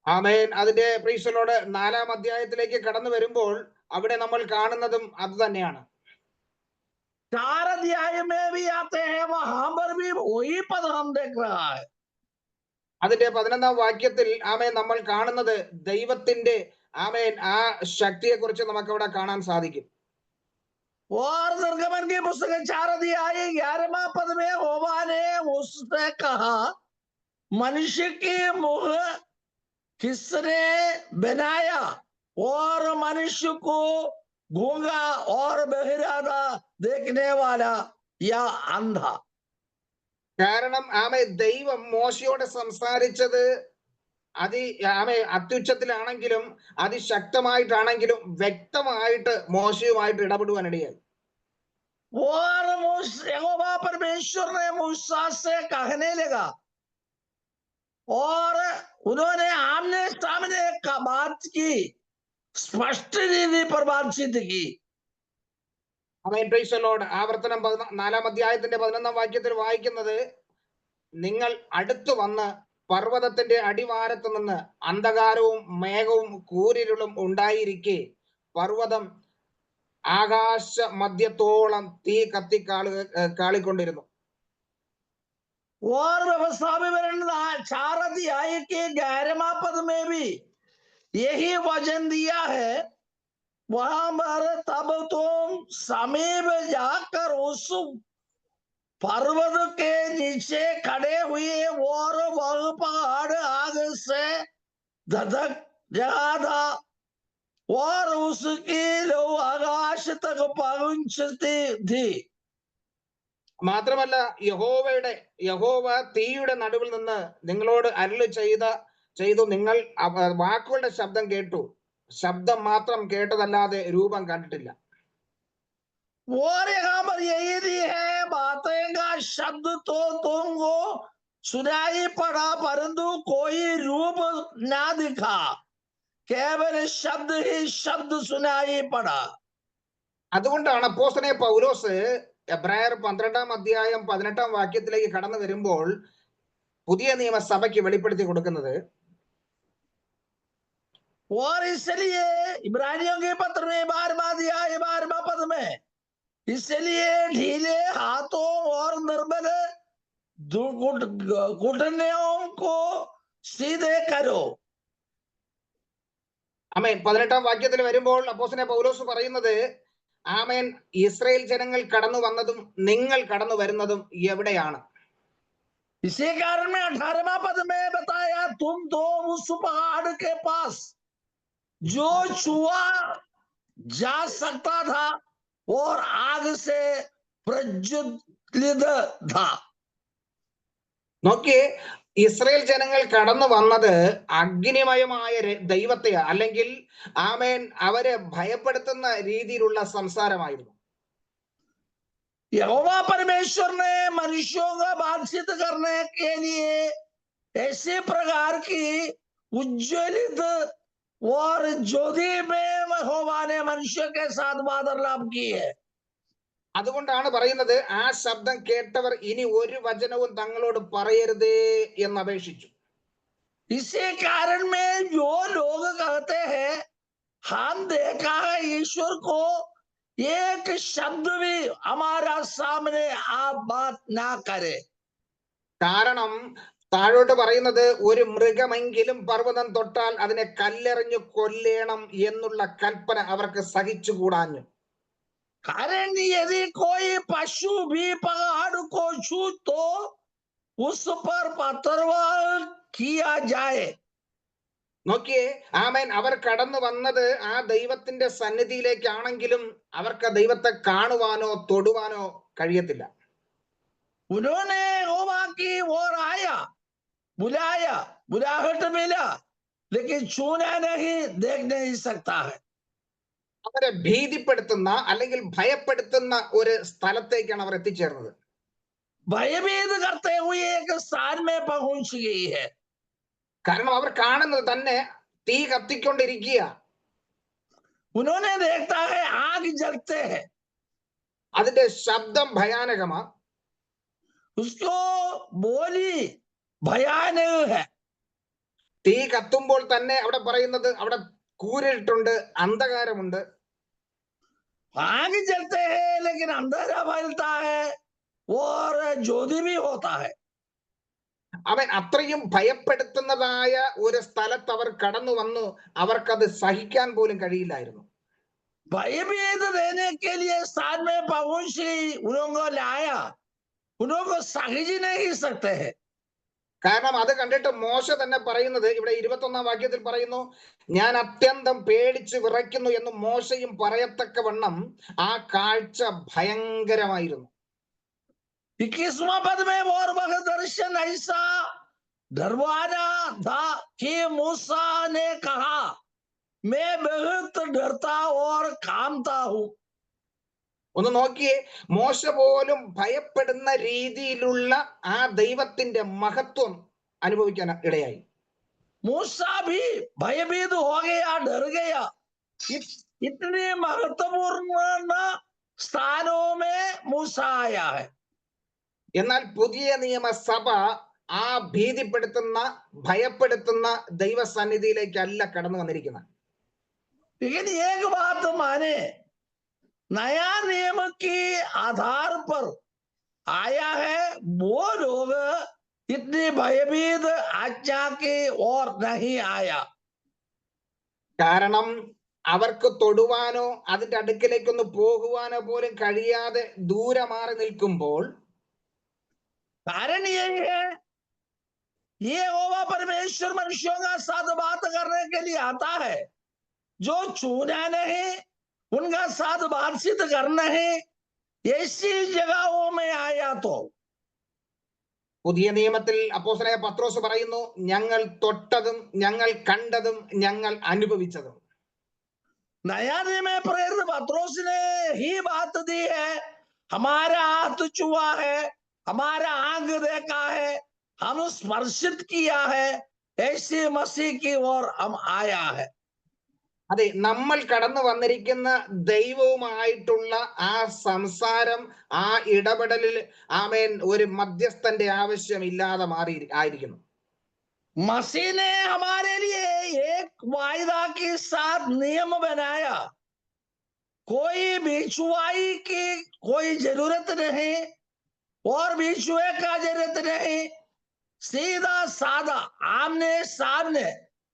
S1: ആമേൻ. അതിന്റെ പ്രീസലോട് 4-ാം അധ്യായത്തിലേക്ക് കടന്നു വരുമ്പോൾ അവിടെ നമ്മൾ കാണുന്നതും അത് തന്നെയാണ്.
S2: 4 अध्याय में भी आते हैं, वहां पर भी वही पद हम देख रहा है.
S1: അതിന്റെ 11-ാം വാക്യത്തിൽ ആമേൻ നമ്മൾ കാണുന്നത് ദൈവത്തിന്റെ ആമേൻ ആ ശക്തിയെ കുറിച്ച് നമുക്ക് അവിടെ കാണാൻ സാധിക്കും.
S2: और निर्गमन की पुस्तक 4 अध्याय 11वां पद में यहोवा ने उससे कहा, मनुष्य के मुख किसने बनाया और मनुष्य को गूंगा और बहिरा देखने वाला या अंधा.
S1: കാരണം ദൈവം മോശയോട് സംസാരിച്ചത് അത്യുച്ചത്തിലാണെങ്കിലും അതിശക്തമായിട്ടാണെങ്കിലും വ്യക്തമായിട്ട് മോശയുമായിട്ട് ഇടപെടുവാനിടയായി.
S2: और यहोवा परमेश्वर ने मूसा से कहने लगा और उन्होंने आमने सामने का बात की, स्पष्ट रीति पर बातचीत की.
S1: ആവർത്തനം 4-ാം അധ്യായത്തിന്റെ 11-ാം വാക്യത്തിൽ വായിക്കുന്നത്, നിങ്ങൾ അടുത്തു വന്ന് പർവ്വതത്തിന്റെ അടിവാരത്ത് നിന്ന് അന്ധകാരവും മേഘവും കൂരിരുളും ഉണ്ടായിരിക്കെ പർവ്വതം ആകാശ മധ്യത്തോളം തീ കാളിക്കൊണ്ടിരുന്നു.
S2: और व्यवस्था विवरण 4 अध्याय के 11वां पद में भी यही वचन दिया है. वहां पर तब तुम समीप जाकर उस पर्वत के नीचे खड़े हुए और वह पहाड़ आग से धधक रहा था और उसकी लौ आकाश तक पहुंचती थी.
S1: മാത്രമല്ല യഹോവ തീയുടെ നടുവിൽ നിന്ന് നിങ്ങളോട് അരുളി ചെയ്തു. നിങ്ങൾ വാക്കുകളുടെ ശബ്ദം കേട്ടു, ശബ്ദം മാത്രം കേട്ടതല്ലാതെ രൂപം കണ്ടിട്ടില്ല.
S2: और यहाँ पर यही दी है, बातें का शब्द तो तुमको सुनाई पड़ा परंतु कोई रूप ना दिखा, केवल शब्द ही शब्द सुनाई पड़ा.
S1: അതുകൊണ്ടാണ് അപ്പോസ്തലനായ പൗലോസ് എബ്രായർ 12-ാം അധ്യായം 18-ാം വാക്യത്തിലേക്ക് കടന്നു വരുമ്പോൾ പുതിയ നിയമസഭയ്ക്ക് വെളിപ്പെടുത്തി കൊടുക്കുന്നത്,
S2: और इसलिए इब्रानियों के पत्र में 12वां अध्याय 12वां पद में, इसलिए ढीले हाथों और निर्बल घुटनों को सीधे करो.
S1: ആമേൻ. 18-ാം വാക്യത്തിൽ വരുമ്പോൾ അപ്പോസ്തലനായ പൗലോസ് പറയുന്നത്, ആമേൻ, ഇസ്രായേൽ ജനങ്ങൾ കടന്നു വന്നതും നിങ്ങൾ കടന്നു വരുന്നതും എവിടെയാണ്?
S2: इसी कारण में 18वां पद में बताया, तुम तो उस पहाड़ के पास जो छुआ जा सकता था और आग से प्रज्वलित था.
S1: നോക്കിയേ, ഇസ്രായേൽ ജനങ്ങൾ കടന്നു വന്നത് അഗ്നിമയമായ ദൈവത്തെ, അല്ലെങ്കിൽ ആമേൻ അവരെ ഭയപ്പെടുത്തുന്ന രീതിയിലുള്ള സംസാരമായിരുന്നു.
S2: यहोवा परमेश्वर ने मनुष्यों का बातचीत करने के लिए ऐसे प्रकार की उज्ज्वलित और ज्योति में यहोवा ने मनुष्य के साथ वार्तालाप की है.
S1: അതുകൊണ്ടാണ് പറയുന്നത്, ആ ശബ്ദം കേട്ടവർ ഇനി ഒരു വചനവും തങ്ങളോട് പറയരുതേ എന്ന് അപേക്ഷിച്ചു.
S2: इसी कारण में जो लोग कहते हैं हम देखा है ईश्वर को, एक शब्द भी हमारा सामने आप बात ना करे.
S1: കാരണം താഴോട്ട് പറയുന്നത്, ഒരു മൃഗമെങ്കിലും പർവ്വതം തൊട്ടാൽ അതിനെ കല്ലെറിഞ്ഞു കൊല്ലേണം എന്നുള്ള കൽപ്പന അവർക്ക് സഹിച്ചുകൂടാഞ്ഞു.
S2: कारण यदि कोई पशु भी पहाड़ को छू तो उस पर पत्थरवाह किया जाए.
S1: നോക്കിയേ, ആമേൻ, അവർ കടന്നു വന്നത് ആ ദൈവത്തിന്റെ സന്നിധിയിലേക്കാണെങ്കിലും അവർക്ക് ദൈവത്തെ കാണുവാനോ തൊടുവാനോ കഴിയത്തില്ല.
S2: उन्होंने यहोवा की ओर आया, बुलाया, बुलाहट मिला, लेकिन छूना नहीं, देख नहीं सकता है.
S1: അവരെ ഭീതിപ്പെടുത്തുന്ന അല്ലെങ്കിൽ ഭയപ്പെടുത്തുന്ന ഒരു സ്ഥലത്തേക്കാണ് അവർ എത്തിച്ചേർന്നത്.
S2: भयभीत करते हुए एक स्थान में पहुंच गई है।
S1: കാരണം അവർ കാണുന്നത് തന്നെ തീ കത്തിക്കൊണ്ടിരിക്കുക.
S2: उन्होंने देखता है आग जलते हैं,
S1: അതിന്റെ ശബ്ദം ഭയാനകമാ.
S2: उसको बोली भयानक है।
S1: തീ കത്തുമ്പോൾ തന്നെ അവിടെ പറയുന്നത് അവിടെ കൂരിട്ടുണ്ട്, അന്ധകാരമുണ്ട്.
S2: आग जलते हैं लेकिन अंधेरा फैलता है और ज्योति भी होता है।
S1: അവൻ അത്രയും ഭയപ്പെടുത്തുന്നതായ ഒരു സ്ഥലത്ത് അവർ കടന്നു വന്നു. അവർക്കത് സഹിക്കാൻ പോലും കഴിയില്ലായിരുന്നു.
S2: भयभीत देने के लिए स्थान में पहुंच गई, उनको लाया, उनको सहिज नहीं सकते हैं।
S1: കാരണം അത് കണ്ടിട്ട് മോശ തന്നെ പറയുന്നത് ഇവിടെ 21-ാം വാക്യത്തിൽ പറയുന്നു, ഞാൻ അത്യന്തം പേടിച്ച് വിറയ്ക്കുന്നു എന്ന് മോശയും പറയത്തക്കവണ്ണം ആ കാഴ്ച ഭയങ്കരമായിരുന്നു.
S2: 21वां पद में और वह दर्शन ऐसा डरवाना था कि मूसा ने कहा, मैं बहुत डरता और कांपता हूं।
S1: ഒന്ന് നോക്കിയേ, മോശ പോലും ഭയപ്പെടുന്ന രീതിയിലുള്ള ആ ദൈവത്തിന്റെ മഹത്വം അനുഭവിക്കാൻ ഇടയായി.
S2: मूसा भी भयभीत हो गया, डर गया। इतने महत्वपूर्ण स्थानों में मूसा आया है।
S1: എന്നാൽ പുതിയ നിയമസഭ ആ ഭീതിപ്പെടുത്തുന്ന ഭയപ്പെടുത്തുന്ന ദൈവസന്നിധിയിലേക്കല്ല കടന്നു വന്നിരിക്കുന്നത്.
S2: लेकिन एक बात माने, नया नियम के आधार पर आया है, वो लोग इतनी भयभीत आज्ञा की ओर नहीं आया।
S1: കാരണം അവർക്ക് തൊടുവാനോ അതിന്റെ അടുക്കിലേക്കൊന്ന് പോകുവാനോ പോലും കഴിയാതെ ദൂരെ മാറി നിൽക്കുമ്പോൾ
S2: कारण यही है, ये होगा परमेश्वर मनुष्यों का साथ बात करने के लिए आता है। जो छूना नहीं, उनका साथ बातचीत करना है, ऐसी जगहों में आया तो।
S1: പുതിയ നിയമത്തിൽ അപ്പോസ്തലനായ പത്രോസ് പറയുന്നു, ഞങ്ങൾ തൊട്ടതും ഞങ്ങൾ കണ്ടതും ഞങ്ങൾ അനുഭവിച്ചതും.
S2: नया नियम में प्रेरित पत्रोस ने ही बात दी है, हमारा हाथ छुआ है, हमारा आंख देखा है, हम स्पर्शित किया है, ऐसे मसीह की ओर हम आया है।
S1: അതെ, നമ്മൾ കടന്നു വന്നിരിക്കുന്ന ദൈവവുമായിട്ടുള്ള ആ സംസാരം, ആ ഇടപെടലിൽ ആമേൻ ഒരു മധ്യസ്ഥന്റെ ആവശ്യമില്ലാതെ ആയിരിക്കുന്നു.
S2: मसीह ने हमारे लिए एक वायदा के साथ नियम बनाया, कोई बिछुआई की कोई जरूरत नहीं और बिछुए का जरूरत नहीं, सीधा साधा आमने सामने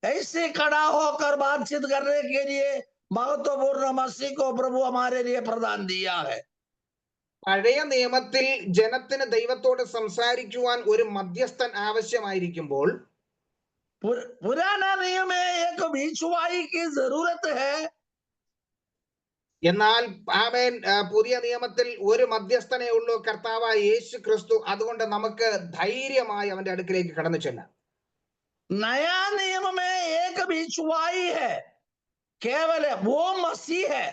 S2: ऐसे खड़ा होकर बातचीत करने के लिए महत्वपूर्ण मसीह को प्रभु हमारे लिए प्रदान दिया है।
S1: പഴയ നിയമത്തിൽ ജനത്തിന് ദൈവത്തോട് സംസാരിക്കുവാൻ ഒരു മധ്യസ്ഥൻ ആവശ്യമായിരിക്കുമ്പോൾ
S2: पुराना नियम में एक बिछुआई की जरूरत है,
S1: എന്നാൽ ആമേൻ പുതിയ നിയമത്തിൽ ഒരു മധ്യസ്ഥനേ ഉള്ളൂ, കർത്താവായ യേശു ക്രിസ്തു. അതുകൊണ്ട് നമുക്ക് ധൈര്യമായി അവന്റെ അടുക്കിലേക്ക് കടന്നു ചെല്ലാം.
S2: नया नियम में एक बिछुआई है, केवल वो मसीह है,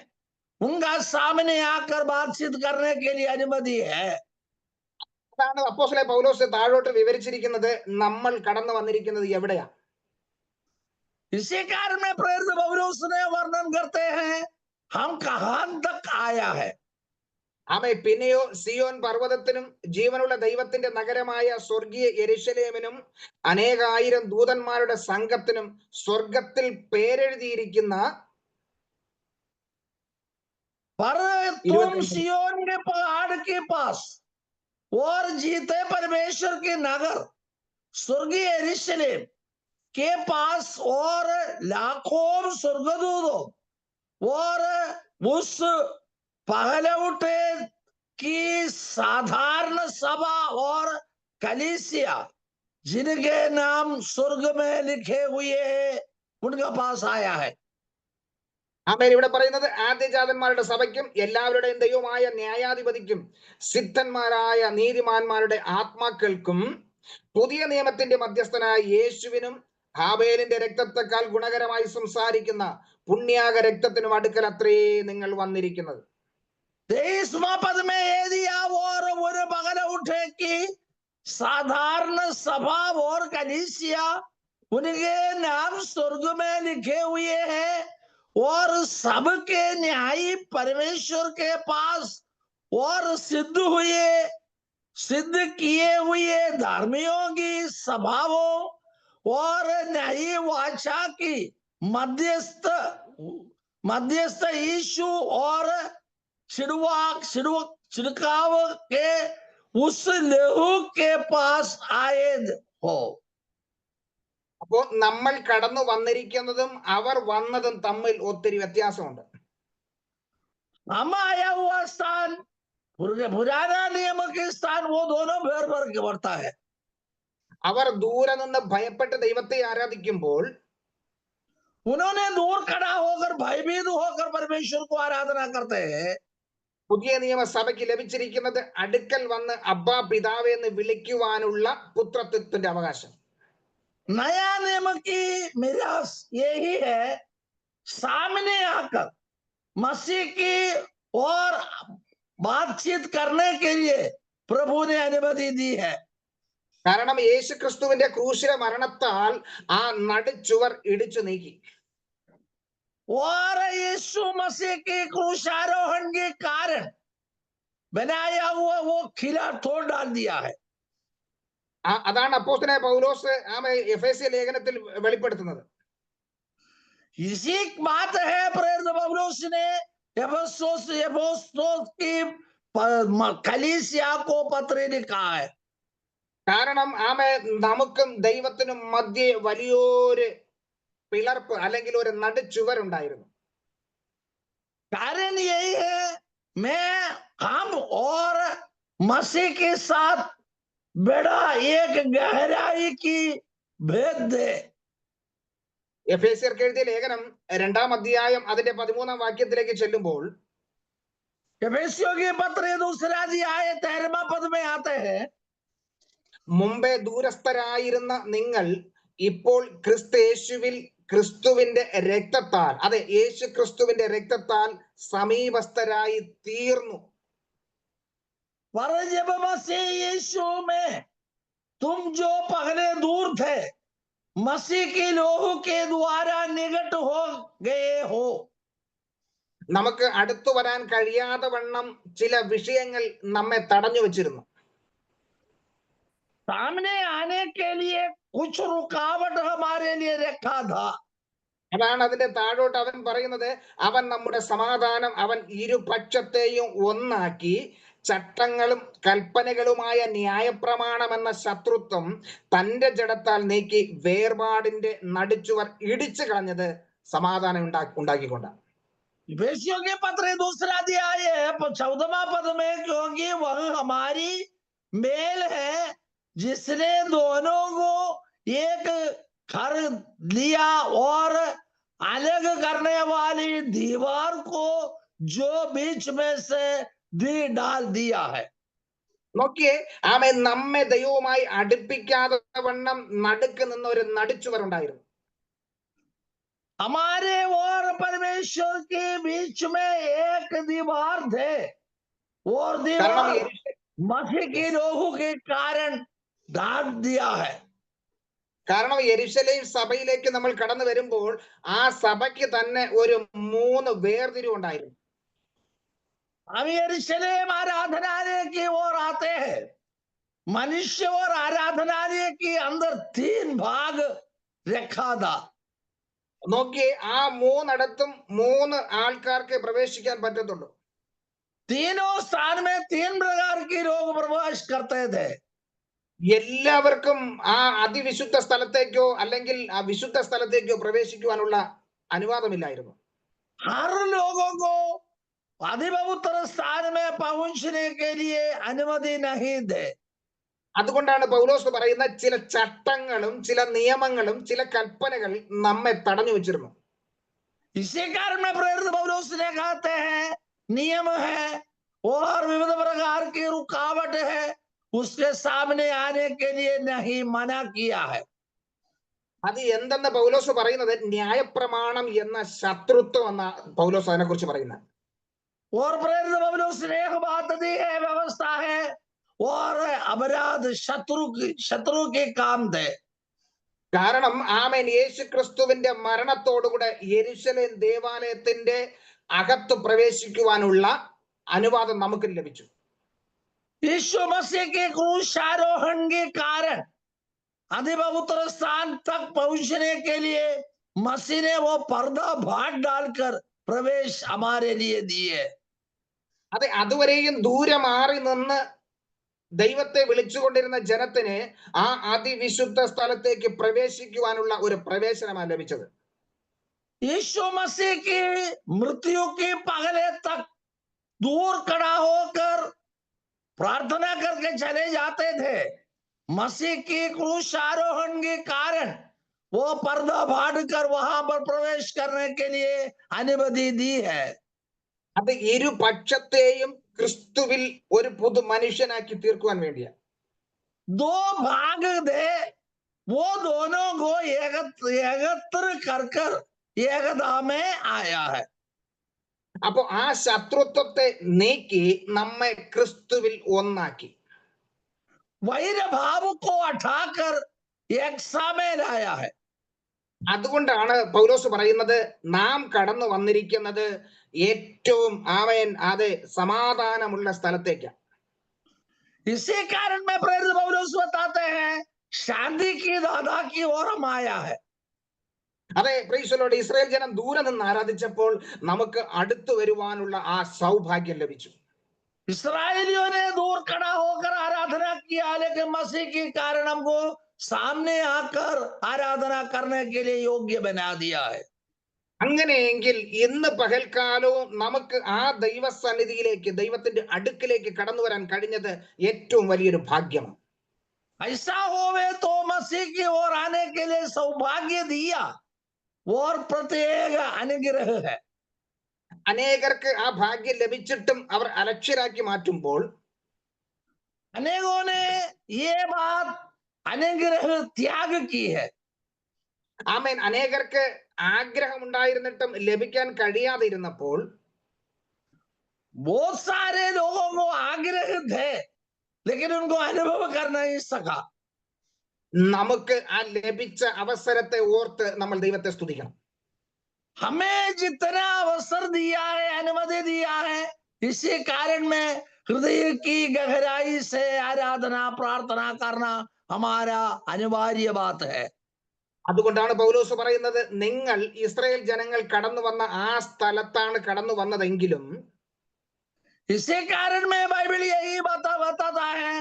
S2: उनका सामने आकर बातचीत करने के लिए अनुमति है।
S1: അതാണ് അപ്പോസ്തലൻ പൗലോസ് താഴോട്ട് വിവരിച്ചിരിക്കുന്നത്, നമ്മൾ കടന്നു വന്നിരിക്കുന്നത് എവിടെയാ.
S2: इसी कारण में प्रेरित पौलुस ने वर्णन करते हैं, हम कहां तक आया है।
S1: ആമേ പിന്നെയോ സിയോൻ പർവ്വതത്തിനും ജീവനുള്ള ദൈവത്തിന്റെ നഗരമായ സ്വർഗീയ യെരൂശലേമിനും അനേകായിരം ദൂതന്മാരുടെ സംഘത്തിനും സ്വർഗത്തിൽ പേരെഴുതിയിരിക്കുന്ന
S2: पर तुम सियोन के पहाड़ के पास और जीते परमेश्वर के नगर स्वर्गीय यरूशलेम के पास और लाखों स्वर्गदूतों और उस पहलौठे की साधारण सभा और कलीसिया जिनके नाम स्वर्ग में लिखे हुए हैं, उनके पास आया है।
S1: ആമേൻ ഇവിടെ പറയുന്നത് ആദ്യജാതന്മാരുടെ സഭയ്ക്കും എല്ലാവരുടെയും ദൈവമായ ന്യായാധിപതിക്കും സിദ്ധന്മാരായ നീതിമാന്മാരുടെ ആത്മാക്കൾക്കും പുതിയ നിയമത്തിന്റെ മധ്യസ്ഥനായ യേശുവിനും ഹാബേലിന്റെ രക്തത്തെക്കാൾ ഗുണകരമായി സംസാരിക്കുന്ന പുണ്യാക രക്തത്തിനും അടുക്കൽ അത്രേ നിങ്ങൾ വന്നിരിക്കുന്നത്.
S2: 23वां पद में ये दिया और वो बगल उठे कि साधारण सभा और कलीसिया उनके नाम स्वर्ग में लिखे हुए हैं और सबके न्यायी परमेश्वर के पास और सिद्ध किए हुए धर्मियों की सभाओं और न्यायी वाचा की मध्यस्थ यीशु और छिड़काव के उस लहू के पास आए हो.
S1: അപ്പോ നമ്മൾ കടന്നു വന്നിരിക്കുന്നതും അവർ വന്നതും തമ്മിൽ ഒത്തിരി വ്യത്യാസമുണ്ട്.
S2: हम आया हुआ स्थान पुराना नियम के स्थान वो दोनों भर के बढ़ता है.
S1: അവർ ദൂരെ നിന്ന് ഭയപ്പെട്ട് ദൈവത്തെ ആരാധിക്കുമ്പോൾ
S2: उन्होंने दूर खड़ा होकर भयभीत होकर परमेश्वर को आराधना करते हैं.
S1: പുതിയ നിയമസഭയ്ക്ക് ലഭിച്ചിരിക്കുന്നത് അടുക്കൽ വന്ന് അബ്ബാ പിതാവേ എന്ന് വിളിക്കുവാനുള്ള പുത്രത്വത്തിന്റെ അവകാശം.
S2: नया नियम की मिरास यही है, सामने आकर मसीह की और बातचीत करने के लिए प्रभु ने अनुमति दी है.
S1: കാരണം യേശു ക്രിസ്തുവിന്റെ ക്രൂശിലെ മരണത്താൽ ആ നടുച്ചുവർ ഇടിച്ചു നീക്കി.
S2: और यीशु मसीह के क्रूसारोहण के कारण बनाया हुआ वो खिला तोड़ डाल दिया है.
S1: അതാണ് അപ്പോസ്തലനായ പൗലോസ് എഫേസ്യ ലേഖനത്തിൽ വെളിപ്പെടുത്തുന്നത്.
S2: इसी बात है प्रेरित पौलुस ने एफेसोस की कलीसिया को पत्र लिखा है.
S1: കാരണം നമുക്കും ദൈവത്തിനും മധ്യേ വലിയൊരു പിളർപ്പ് അല്ലെങ്കിൽ ഒരു നടുച്ചുവരുണ്ടായിരുന്നു.
S2: कारण यही है, हम और मसीह के साथ बड़ा एक गहराई की भेद है.
S1: എഫേസ്യർക്ക് എഴുതിയ ലേഖനം 2-ാം അധ്യായം അതിന്റെ 13-ാം വാക്യത്തിലേക്ക് ചെല്ലുമ്പോൾ
S2: एफेसियों के पत्र 2 अध्याय 13वां पद में आते हैं,
S1: മുമ്പേ ദൂരസ്ഥരായിരുന്ന നിങ്ങൾ ഇപ്പോൾ ക്രിസ്തയേശുവിൽ ക്രിസ്തുവിന്റെ രക്തത്താൽ, അതെ യേശു ക്രിസ്തുവിന്റെ രക്തത്താൽ സമീപസ്ഥരായി തീർന്നു.
S2: पर जब मसीह यीशु में तुम जो पहले दूर थे मसीह की लोहू के द्वारा निकट हो गए हो.
S1: നമുക്ക് അടുത്തു വരാൻ കഴിയാതെ വണ്ണം ചില വിഷയങ്ങൾ നമ്മെ തടഞ്ഞു വെച്ചിരുന്നു.
S2: सामने आने के लिए कुछ रुकावट हमारे लिए रखा था.
S1: അതാണ് അതിന്റെ താഴോട്ട് അവൻ പറയുന്നത്, അവൻ നമ്മുടെ സമാധാനം അവൻ ഇരുപക്ഷത്തെയും ഒന്നാക്കി ചട്ടങ്ങളും കൽപ്പനകളുമായ ന്യായപ്രമാണം എന്ന ശത്രുത്വം തന്റെ ജഡത്താൽ നീക്കി വേർപാടിന്റെ നടുച്ചുവർ ഇടിച്ചു കളഞ്ഞത് സമാധാനം ഉണ്ടാക്കിക്കൊണ്ടാണ്.
S2: इफिसियों के पत्र 2 अध्याय 14वां पद में, क्योंकि वह हमारी मेल है जिसने दोनों को एक कर लिया और अलग करने वाली दीवार को जो बीच में से डाल दिया है.
S1: നോക്കിയേ, നമ്മെ ദൈവവുമായി അടുപ്പിക്കാതെ വണ്ണം നടുക്ക് നിന്ന് ഒരു നടുച്ചുവർ ഉണ്ടായിരുന്നു.
S2: हमारे और परमेश्वर के बीच में एक दीवार थे और दीवार मसीह की लोहू के कारण डाल दिया है.
S1: കാരണം യെരുശലേം സഭയിലേക്ക് നമ്മൾ കടന്നു വരുമ്പോൾ ആ സഭയ്ക്ക് തന്നെ ഒരു 3 വേർതിരിവുണ്ടായിരുന്നു.
S2: हम यरूशलेम आराधनालय की ओर आते हैं. मनुष्य और आराधनालय के अंदर 3 भाग रखा था.
S1: നോക്കിയേ, ആ 3 3 ആൾക്കാർക്ക് പ്രവേശിക്കാൻ പറ്റത്തുള്ളൂ.
S2: तीनों स्थान में 3 प्रकार के लोग प्रवेश करते थे.
S1: എല്ലാവർക്കും ആ അതിവിശുദ്ധ സ്ഥലത്തേക്കോ അല്ലെങ്കിൽ ആ വിശുദ്ധ സ്ഥലത്തേക്കോ പ്രവേശിക്കുവാനുള്ള അനുവാദമില്ലായിരുന്നു.
S2: हर लोगों को अधिपवित्र स्थान में पहुंचने के लिए अनुमति नहीं दे.
S1: അതുകൊണ്ടാണ് പൗലോസ് പറയുന്ന ചില ചട്ടങ്ങളും ചില നിയമങ്ങളും ചില കൽപ്പനകൾ നമ്മെ തടഞ്ഞു വെച്ചിരുന്നു.
S2: इसी कारण में प्रेरित पौलुस ने कहते हैं, नियम है और विविध प्रकार की रुकावट है, उसके सामने आने के लिए नहीं मना किया है.
S1: അത് എന്തെന്ന് പൗലോസ് പറയുന്നത്? ന്യായപ്രമാണം എന്ന ശത്രുത്വം എന്ന പൗലോസ് അതിനെ കുറിച്ച് പറയുന്നത്.
S2: और प्रेरित पौलुस ने एक बात दी है, व्यवस्था है और अपराध शत्रु के काम थे.
S1: കാരണം ആമേൻ യേശു ക്രിസ്തുവിന്റെ മരണത്തോടുകൂടെ യെരുശലേം ദേവാലയത്തിന്റെ അകത്ത് പ്രവേശിക്കുവാനുള്ള അനുവാദം നമുക്ക് ലഭിച്ചു.
S2: यीशु मसीह के क्रूसारोहण के कारण अधिपवित्र स्थान तक पहुंचने के लिए मसीह ने वो पर्दा फाड़ डालकर प्रवेश हमारे लिए दिए.
S1: അതെ, അതുവരെയും ദൂരെ മാറി നിന്ന് ദൈവത്തെ വിളിച്ചുകൊണ്ടിരുന്ന ജനത്തിന് ആ അതിവിശുദ്ധ സ്ഥലത്തേക്ക് പ്രവേശിക്കുവാനുള്ള ഒരു പ്രവേശനമാണ് ലഭിച്ചത്.
S2: यीशु मसीह की मृत्यु के पहले तक दूर खड़ा होकर प्रार्थना करके चले जाते थे. मसीह की क्रूस आरोहण के कारण वो पर्दा फाड़ कर वहां पर प्रवेश करने के लिए अनुमति दी है.
S1: അത് ഇരുപക്ഷത്തെയും ക്രിസ്തുവിൽ ഒരു പുതു മനുഷ്യനാക്കി തീർക്കുവാൻ വേണ്ടിയാ.
S2: दो भाग थे, वो दोनों को एकत्र कर एकता में आया है.
S1: അപ്പൊ ആ ശത്രുത്വത്തെ നീക്കി നമ്മെ ക്രിസ്തുവിൽ ഒന്നാക്കി.
S2: वैर भाव को हटाकर एक में लाया है.
S1: അതുകൊണ്ടാണ് പൗലോസ് പറയുന്നത്, നാം കടന്നു വന്നിരിക്കുന്നത് ഏറ്റവും അതെ സമാധാനമുള്ള സ്ഥലത്തേക്കാണ്.
S2: इसी कारण में प्रेरित पौलुस बताते हैं, शांति की दादा की ओर हम आया है.
S1: അതെ, പ്രൈസലോട് ഇസ്രായേൽ ജനം ദൂരെ നിന്ന് ആരാധിച്ചപ്പോൾ നമുക്ക് അടുത്തു വരുവാനുള്ള ആ സൗഭാഗ്യം ലഭിച്ചു.
S2: इसराइलियों ने दूर खड़ा होकर आराधना किया, लेकिन मसीह के कारण हमको सामने आकर आराधना करने के लिए योग्य बना दिया है.
S1: അങ്ങനെയെങ്കിൽ ഇന്ന് പകൽക്കാലവും നമുക്ക് ആ ദൈവസന്നിധിയിലേക്ക്, ദൈവത്തിന്റെ അടുക്കിലേക്ക് കടന്നു വരാൻ കഴിഞ്ഞത് ഏറ്റവും വലിയൊരു ഭാഗ്യമാണ്.
S2: ऐसा होवे तो मसीह की ओर आने के लिए सौभाग्य दिया और प्रत्येक अनुग्रह है.
S1: അനേകർക്ക് ആ ഭാഗ്യം ലഭിച്ചിട്ടും അവർ അലക്ഷ്യരാക്കി മാറ്റുമ്പോൾ
S2: अनेकों ने ये बात अनुग्रह त्याग की है.
S1: ആമേൻ, അനേകർക്ക് ആഗ്രഹം ഉണ്ടായിരുന്നിട്ടും ലഭിക്കാൻ കഴിയാതെ ഇരുന്നപ്പോൾ
S2: बहुत सारे लोगों को आग्रह थे, लेकिन उनको अनुभव कर नहीं सका.
S1: നമുക്ക് ആ ലഭിച്ച അവസരത്തെ ഓർത്ത് നമ്മൾ ദൈവത്തെ സ്തുതിക്കണം.
S2: हमें जितना अवसर दिया है, अनुमति दिया है, इसी कारण में हृदय की गहराई से आराधना प्रार्थना करना हमारा अनिवार्य बात है.
S1: അതുകൊണ്ടാണ് പൗലോസ് പറയുന്നത്, നിങ്ങൾ ഇസ്രായേൽ ജനങ്ങൾ കടന്നു വന്ന ആ സ്ഥലത്താണ് കടന്നു വന്നതെങ്കിലും
S2: इसी कारण में बाइबल यही बताता है,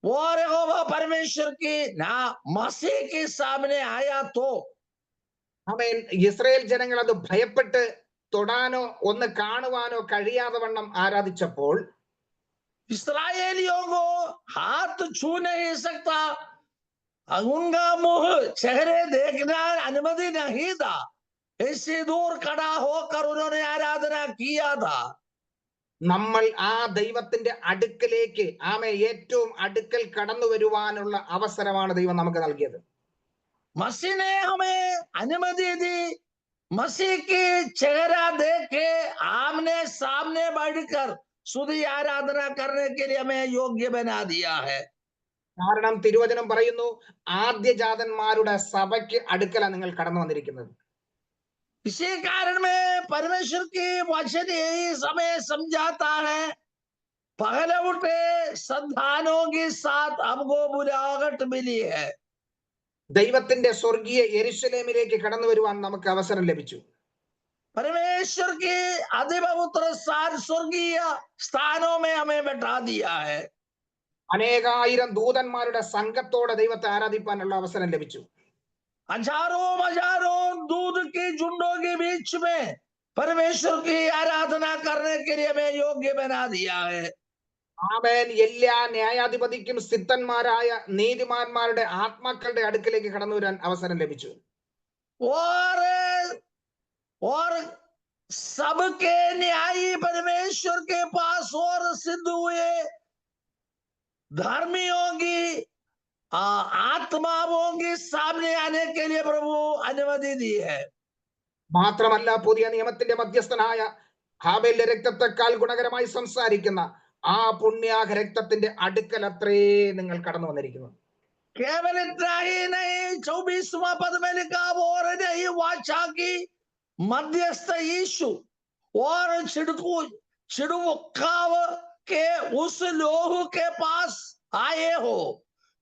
S2: और यहोवा परमेश्वर की ना मसीह के सामने आया तो
S1: ആമേൻ, ഇസ്രായേൽ ജനങ്ങൾ അത് ഭയപ്പെട്ട് തൊടാനോ ഒന്ന് കാണുവാനോ കഴിയാതെ വണ്ണം ആരാധിച്ചപ്പോൾ
S2: इस्राएलियों को हाथ छू नहीं सकता, उनका मुंह चेहरे देखना अनुमति नहीं था. ऐसे दूर खड़ा होकर उन्होंने आराधना किया था.
S1: നമ്മൾ ആ ദൈവത്തിന്റെ അടുക്കലേക്ക് ഏറ്റവും അടുക്കൽ കടന്നു വരുവാനുള്ള അവസരമാണ് ദൈവം നമുക്ക് നൽകിയത്.
S2: मसीह ने हमें अनुमति दी. मसीह की चेहरा देख के आमने सामने बैठकर सुधी आराधना करने के लिए हमें योग्य बना दिया है.
S1: കാരണം തിരുവചനം പറയുന്നു, ആദ്യജാതന്മാരുടെ സഭയ്ക്ക് അടുക്കലാണ് നിങ്ങൾ കടന്നു വന്നിരിക്കുന്നത്.
S2: इसी कारण में परमेश्वर की वचन यही समय समझाता है, पहले उठे संतानों के साथ हमको बुलाहट मिली है.
S1: ദൈവത്തിന്റെ സ്വർഗീയ യെരുശലേമിലേക്ക് കടന്നു വരുവാൻ നമുക്ക് അവസരം ലഭിച്ചു.
S2: परमेश्वर की अधिपवित्र स्थान स्वर्गीय स्थानों में हमें बैठा दिया है.
S1: അനേകായിരം ദൂതന്മാരുടെ സംഘത്തോടെ ദൈവത്തെ ആരാധിക്കാനുള്ള അവസരം ലഭിച്ചു.
S2: हजारों दूध की झुंडों के बीच में परमेश्वर की आराधना करने के लिए हमें योग्य बना दिया है.
S1: ആമേൻ, എല്ലാ ന്യായാധിപതിക്കും സിദ്ധന്മാരായ നീതിമാന്മാരുടെ ആത്മാക്കളുടെ അടുക്കിലേക്ക് കടന്നു വരാൻ അവസരം ലഭിച്ചു.
S2: और सबके न्यायी परमेश्वर के पास और सिद्ध हुए धर्मियों की आत्माओं के सामने आने के लिए प्रभु अनुमति दी है।
S1: മാത്രമല്ല പുതിയ നിയമത്തിന്റെ മധ്യസ്ഥനായ ഹാബേലിന്റെ രക്തത്തെക്കാൾ ഗുണകരമായി സംസാരിക്കുന്ന ആ പുണ്യാഹ രക്തത്തിന്റെ അടുക്കൽ അത്രേ നിങ്ങൾ കടന്നു വന്നിരിക്കുന്നത്.
S2: केवल इतना ही नहीं, 24वां पद में लिखा और नहीं वाचा की मध्यस्थ यीशु और छिड़काव के उस लोहू के पास आए हो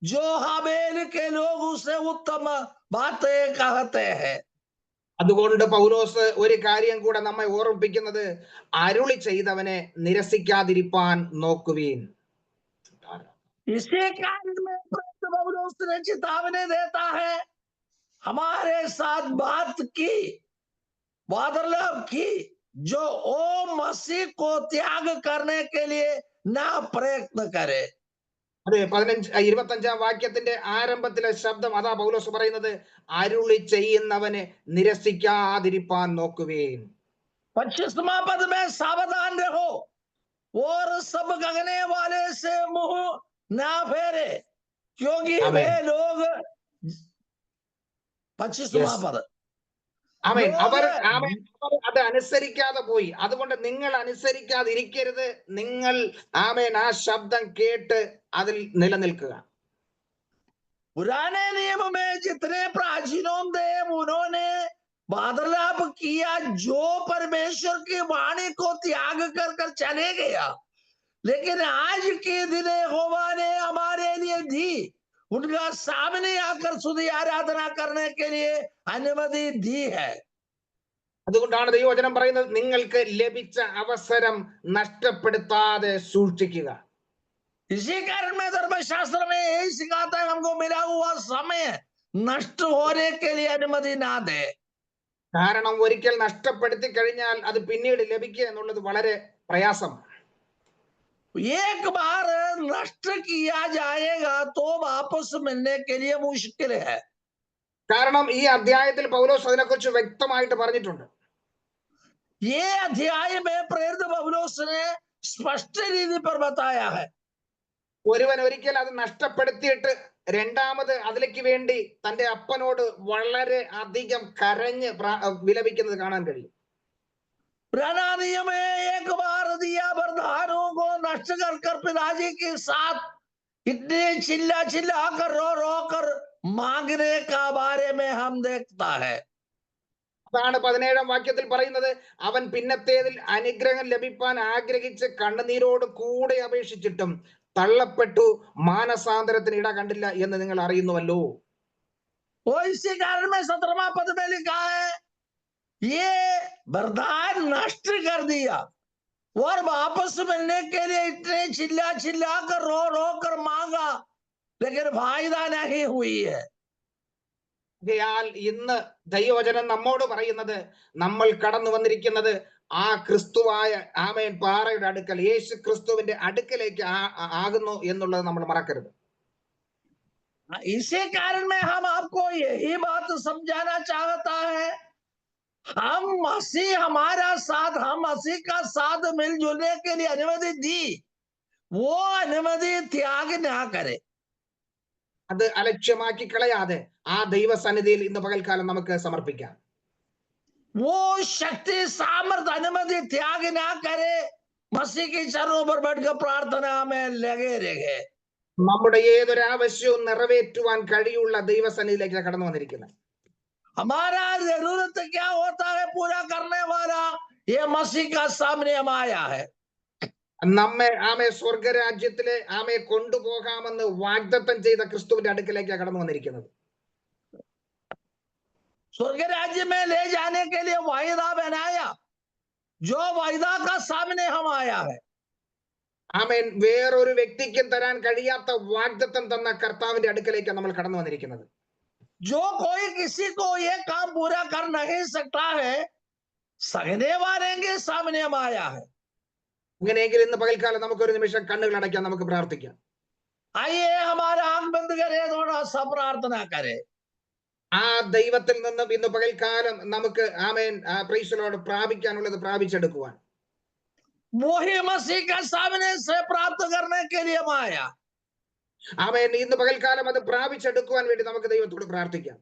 S2: जो हाबेल के लोग उसे उत्तम बातें कहते हैं.
S1: അതുകൊണ്ട് പൗലോസ് ഒരു കാര്യം കൂടെ നമ്മെ ഓർമ്മിപ്പിക്കുന്നത്, അരുളി ചെയ്തവനെ നിരസിക്കാതിരിപ്പാൻ നോക്കുവീൻ.
S2: इसी कारण में पौलुस ने चेतावनी देता है, हमारे साथ बात की, वार्तालाप की, जो ओ मसीह को त्याग करने के लिए ना प्रयत्न करे.
S1: അതെ, 25-ാം വാക്യത്തിന്റെ ആരംഭത്തിലെ ശബ്ദം അതാ പൗലോസ് പറയുന്നത്, അരുളി ചെയ്യുന്നവനെ നിരസിക്കാതിരിപ്പാൻ നോക്കുവേൻ.
S2: 25वां पद में सावधान रहो और सब कहने वाले से मुंह ना फेरे, क्योंकि वे लोग 25वां पद
S1: ആമേൻ. അവർ അത് അനുസരിക്കാതെ പോയി. അതുകൊണ്ട് നിങ്ങൾ അനുസരിക്കാതിരിക്കരുത്. നിങ്ങൾ ആമേൻ ആ ശബ്ദം കേട്ട് അതിൽ നിലനിൽക്കുക.
S2: पुराने नियम में जितने प्राचीनों थे उन्होंने वार्तालाप किया, जो परमेश्वर की वाणी को त्याग कर कर चले गया, लेकिन आज के दिन यहोवा ने हमारे लिए दी, उनका सामने आकर स्तुति आराधना करने के लिए अनुमति दी है.
S1: അതുകൊണ്ടാണ് ദൈവവചനം പറയുന്നത്, നിങ്ങൾക്ക് ലഭിച്ച അവസരം നഷ്ടപ്പെടുത്താതെ സൂക്ഷിക്കുക.
S2: इसी कारण में धर्मशास्त्र में यही सिखाता है, हमको मिला हुआ समय नष्ट होने के लिए अनुमति ना दे.
S1: കാരണം ഒരിക്കൽ നഷ്ടപ്പെടുത്തി കഴിഞ്ഞാൽ അത് പിന്നീട് ലഭിക്കുക എന്നുള്ളത് വളരെ പ്രയാസമാണ്.
S2: एक बार नष्ट किया जाएगा तो वापस मिलने के लिए मुश्किल है.
S1: കാരണം ഈ അധ്യായത്തിൽ പൗലോസ് അതിനെക്കുറിച്ച് വ്യക്തമായിട്ട് പറഞ്ഞിട്ടുണ്ട്.
S2: ये अध्याय में प्रेरित पौलुस ने स्पष्ट रीति पर बताया है.
S1: ഒരുവൻ ഒരിക്കൽ അത് നഷ്ടപ്പെടുത്തിയിട്ട് രണ്ടാമത് അതിലേക്ക് വേണ്ടി തന്റെ അപ്പനോട് വളരെ അധികം കരഞ്ഞ് വിലപിക്കുന്നത് കാണാൻ കഴിയും.
S2: पुराना नियम में एक बार दिया वरदानों को नष्ट कर पिताजी के साथ इतने चिल्ला चिल्ला कर रो कर मांगने का बारे में हम देखता है.
S1: അതാണ് 17-ാം വാക്യത്തിൽ പറയുന്നത്, അവൻ പിന്നത്തേതിൽ അനുഗ്രഹം ലഭിപ്പാൻ ആഗ്രഹിച്ച് കണ്ണുനീരോട് കൂടെ അപേക്ഷിച്ചിട്ടും തള്ളപ്പെട്ടു, മാനസാന്തരത്തിന് ഇട കണ്ടില്ല എന്ന് നിങ്ങൾ അറിയുന്നുവല്ലോ.
S2: इसी कारण में 17वां पद में लिखा है, ये वरदान नष्ट कर दिया और वापस मिलने के लिए इतने चिल्ला चिल्ला कर रो कर मांगा, लेकिन फायदा नहीं हुई है.
S1: ഇന്ന് ദൈവവചനം നമ്മോട് പറയുന്നത്, നമ്മൾ കടന്നു വന്നിരിക്കുന്നത് ആ ക്രിസ്തുവായ ആമേൻ പാറയുടെ അടുക്കൽ, യേശു ക്രിസ്തുവിന്റെ അടുക്കലേക്ക് ആകുന്നു എന്നുള്ളത് നമ്മൾ മറക്കരുത്.
S2: इसी कारण में हम आपको यही बात समझाना चाहता है, हम मसीह हमारा साथ, हम मसीह का साथ मिलजुलने के लिए अनुमति दी, वो अनुमति त्याग ना करे.
S1: അത് അലക്ഷ്യമാക്കി കളയാതെ ആ ദൈവസന്നിധിയിൽ ഇന്ന് പകൽക്കാലം നമുക്ക് സമർപ്പിക്കാം.
S2: वो शक्ति सामर्थ अनुमति त्याग ना करे, मसीह के चरणों पर बैठकर प्रार्थना में लगे रहे.
S1: നമ്മുടെ ഏതൊരു ആവശ്യവും നിറവേറ്റുവാൻ കഴിയുള്ള ദൈവസന്നിധിയിലേക്ക് കടന്നു വന്നിരിക്കുന്നത്.
S2: हमारा जरूरत क्या होता है पूरा करने वाला ये मसीह का सामने हम आया है.
S1: നമ്മെ ആമേ സ്വർഗരാജ്യത്തിലെ ആമേ കൊണ്ടുപോകാമെന്ന് വാഗ്ദത്തം ചെയ്ത ക്രിസ്തുവിന്റെ അടുക്കലേക്ക് കടന്നു വന്നിരിക്കുന്നത്.
S2: स्वर्ग राज्य में ले जाने के लिए वायदा बनाया, जो वायदा का सामने हम आया है.
S1: ആമേൻ. വേറൊരു വ്യക്തിക്കും തരാൻ കഴിയാത്ത വാഗ്ദത്തം തന്ന കർത്താവിന്റെ അടുക്കലേക്ക് നമ്മൾ കടന്നു വന്നിരിക്കുന്നത്.
S2: जो कोई किसी को ये काम पूरा कर नहीं सकता है, सगने वाले के सामने हम आया है.
S1: അങ്ങനെയെങ്കിൽ ഇന്ന് പകൽക്കാലം നമുക്കൊരു നിമിഷം കണ്ണുകൾ അടയ്ക്കാം, നമുക്ക് പ്രാർത്ഥിക്കാം.
S2: आइए हमारा आंख बंद करे, थोड़ा सा प्रार्थना करे.
S1: ആ ദൈവത്തിൽ നിന്നും ഇന്ന് പകൽക്കാലം നമുക്ക് ആമേൻ പ്രൈസ് ദി ലോർഡ് പ്രാപിക്കാനുള്ളത് പ്രാപിച്ചെടുക്കുവാൻ.
S2: वही मसीह का सामने से प्राप्त करने के लिए हम आया.
S1: ആമേൻ. ഇന്ന് പകൽക്കാലം അത് പ്രാപിച്ചെടുക്കുവാൻ വേണ്ടി നമുക്ക് ദൈവത്തോട് പ്രാർത്ഥിക്കാം.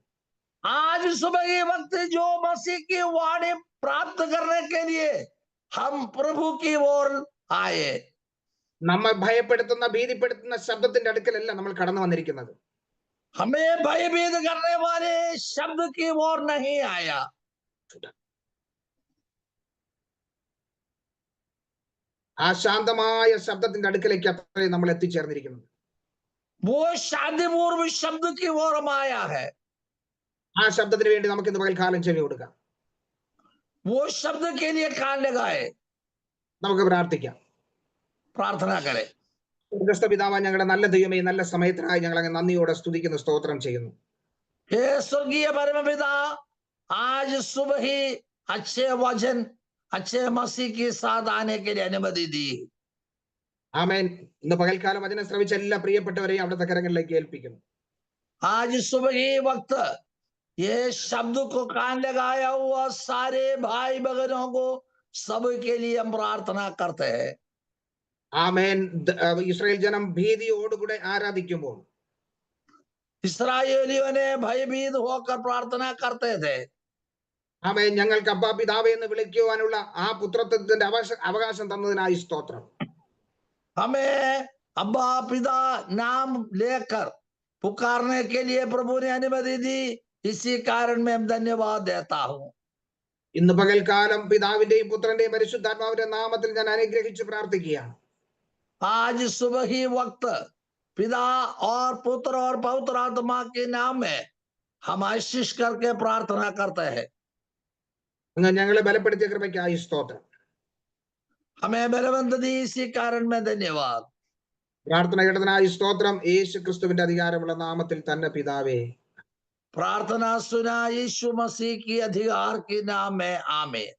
S2: आज सुबह के वक्त जो मसीह की वाणी प्राप्त करने के लिए हम प्रभु की ओर आए।
S1: നമ്മെ ഭയപ്പെടുത്തുന്ന ഭീതിപ്പെടുത്തുന്ന ശബ്ദത്തിന്റെ അടുക്കലല്ല നമ്മൾ കടന്നു വന്നിരിക്കുന്നത്.
S2: हमें भयभीत करने वाले शब्द की ओर नहीं आया।
S1: ആ ശാന്തമായ ശബ്ദത്തിന്റെ അടുക്കലേക്ക് അത്രേ നമ്മൾ എത്തിച്ചേർന്നിരിക്കുന്നത്.
S2: वो शांतिपूर्व शब्द की ओर हम आया है।
S1: ആ ശബ്ദത്തിന് വേണ്ടി നമുക്ക് ഇന്ന് പകൽക്കാലം ചെവി കൊടുക്കാം.
S2: वो शब्द के लिए कान लगाए,
S1: നമുക്ക് പ്രാർത്ഥിക്കാം.
S2: प्रार्थना करें।
S1: സ്വർഗ്ഗസ്ഥ പിതാവായ ഞങ്ങളുടെ നല്ല ദൈവമേ, നല്ല സമയത്തിനായി ഞങ്ങൾ അങ്ങ് നന്ദിയോടെ സ്തുതിക്കുന്നു, സ്തോത്രം ചെയ്യുന്നു.
S2: हे स्वर्गीय परम पिता, आज सुबह ही अच्छे वचन, अच्छे मसीह के साथ आने के लिए अनुमति दी।
S1: ആമേൻ. ഇന്ന് പകൽക്കാലം വചനം ശ്രവിച്ച എല്ലാ പ്രിയപ്പെട്ടവരെയും അവിടുത്തെ കരങ്ങളിലേക്ക് ഏൽപ്പിക്കുന്നു.
S2: आज सुबह ही वक्त ये शब्द को कान लगाया हुआ सारे भाई बहनों को सबके लिए हम प्रार्थना करते हैं।
S1: ആമേൻ. ഇസ്രായേൽ ജനം ഭീതിയോടുകൂടെ ആരാധിക്കുമ്പോൾ
S2: इस्राएलियों ने भयभीत होकर प्रार्थना करते थे।
S1: ആമേൻ. ഞങ്ങൾക്ക് അബ്ബാ പിതാവേ എന്ന് വിളിക്കുവാനുള്ള ആ പുത്രത്വത്തിന്റെ അവകാശം തന്നതിനായി സ്തോത്രം.
S2: हमें अब्बा पिता नाम लेकर पुकारने के लिए प्रभु ने अनुमति दी, इसी कारण मैं धन्यवाद देता हूँ।
S1: ഇന്ന് പകൽക്കാലം പിതാവിന്റെയും പുത്രന്റെയും പരിശുദ്ധാത്മാവിന്റെ നാമത്തിൽ ഞാൻ അനുഗ്രഹിച്ച് പ്രാർത്ഥിക്കുകയാണ്.
S2: आज सुबह ही वक्त पिता और पुत्र और पवित्र आत्मा के नाम में हम आशीष करके प्रार्थना करते हैं।
S1: അങ്ങ് ഞങ്ങളെ ബലപ്പെടുത്തിയ കൃപയ്ക്കായി സ്തോത്രം.
S2: हमें बलवंत दी, इसी कारण में धन्यवाद।
S1: പ്രാർത്ഥന കേട്ടതിനായി സ്തോത്രം. യേശു ക്രിസ്തുവിന്റെ അധികാരമുള്ള നാമത്തിൽ തന്നെ പിതാവേ.
S2: प्रार्थना सुना यीशु मसीह की अधिकार के नाम में, आमीन।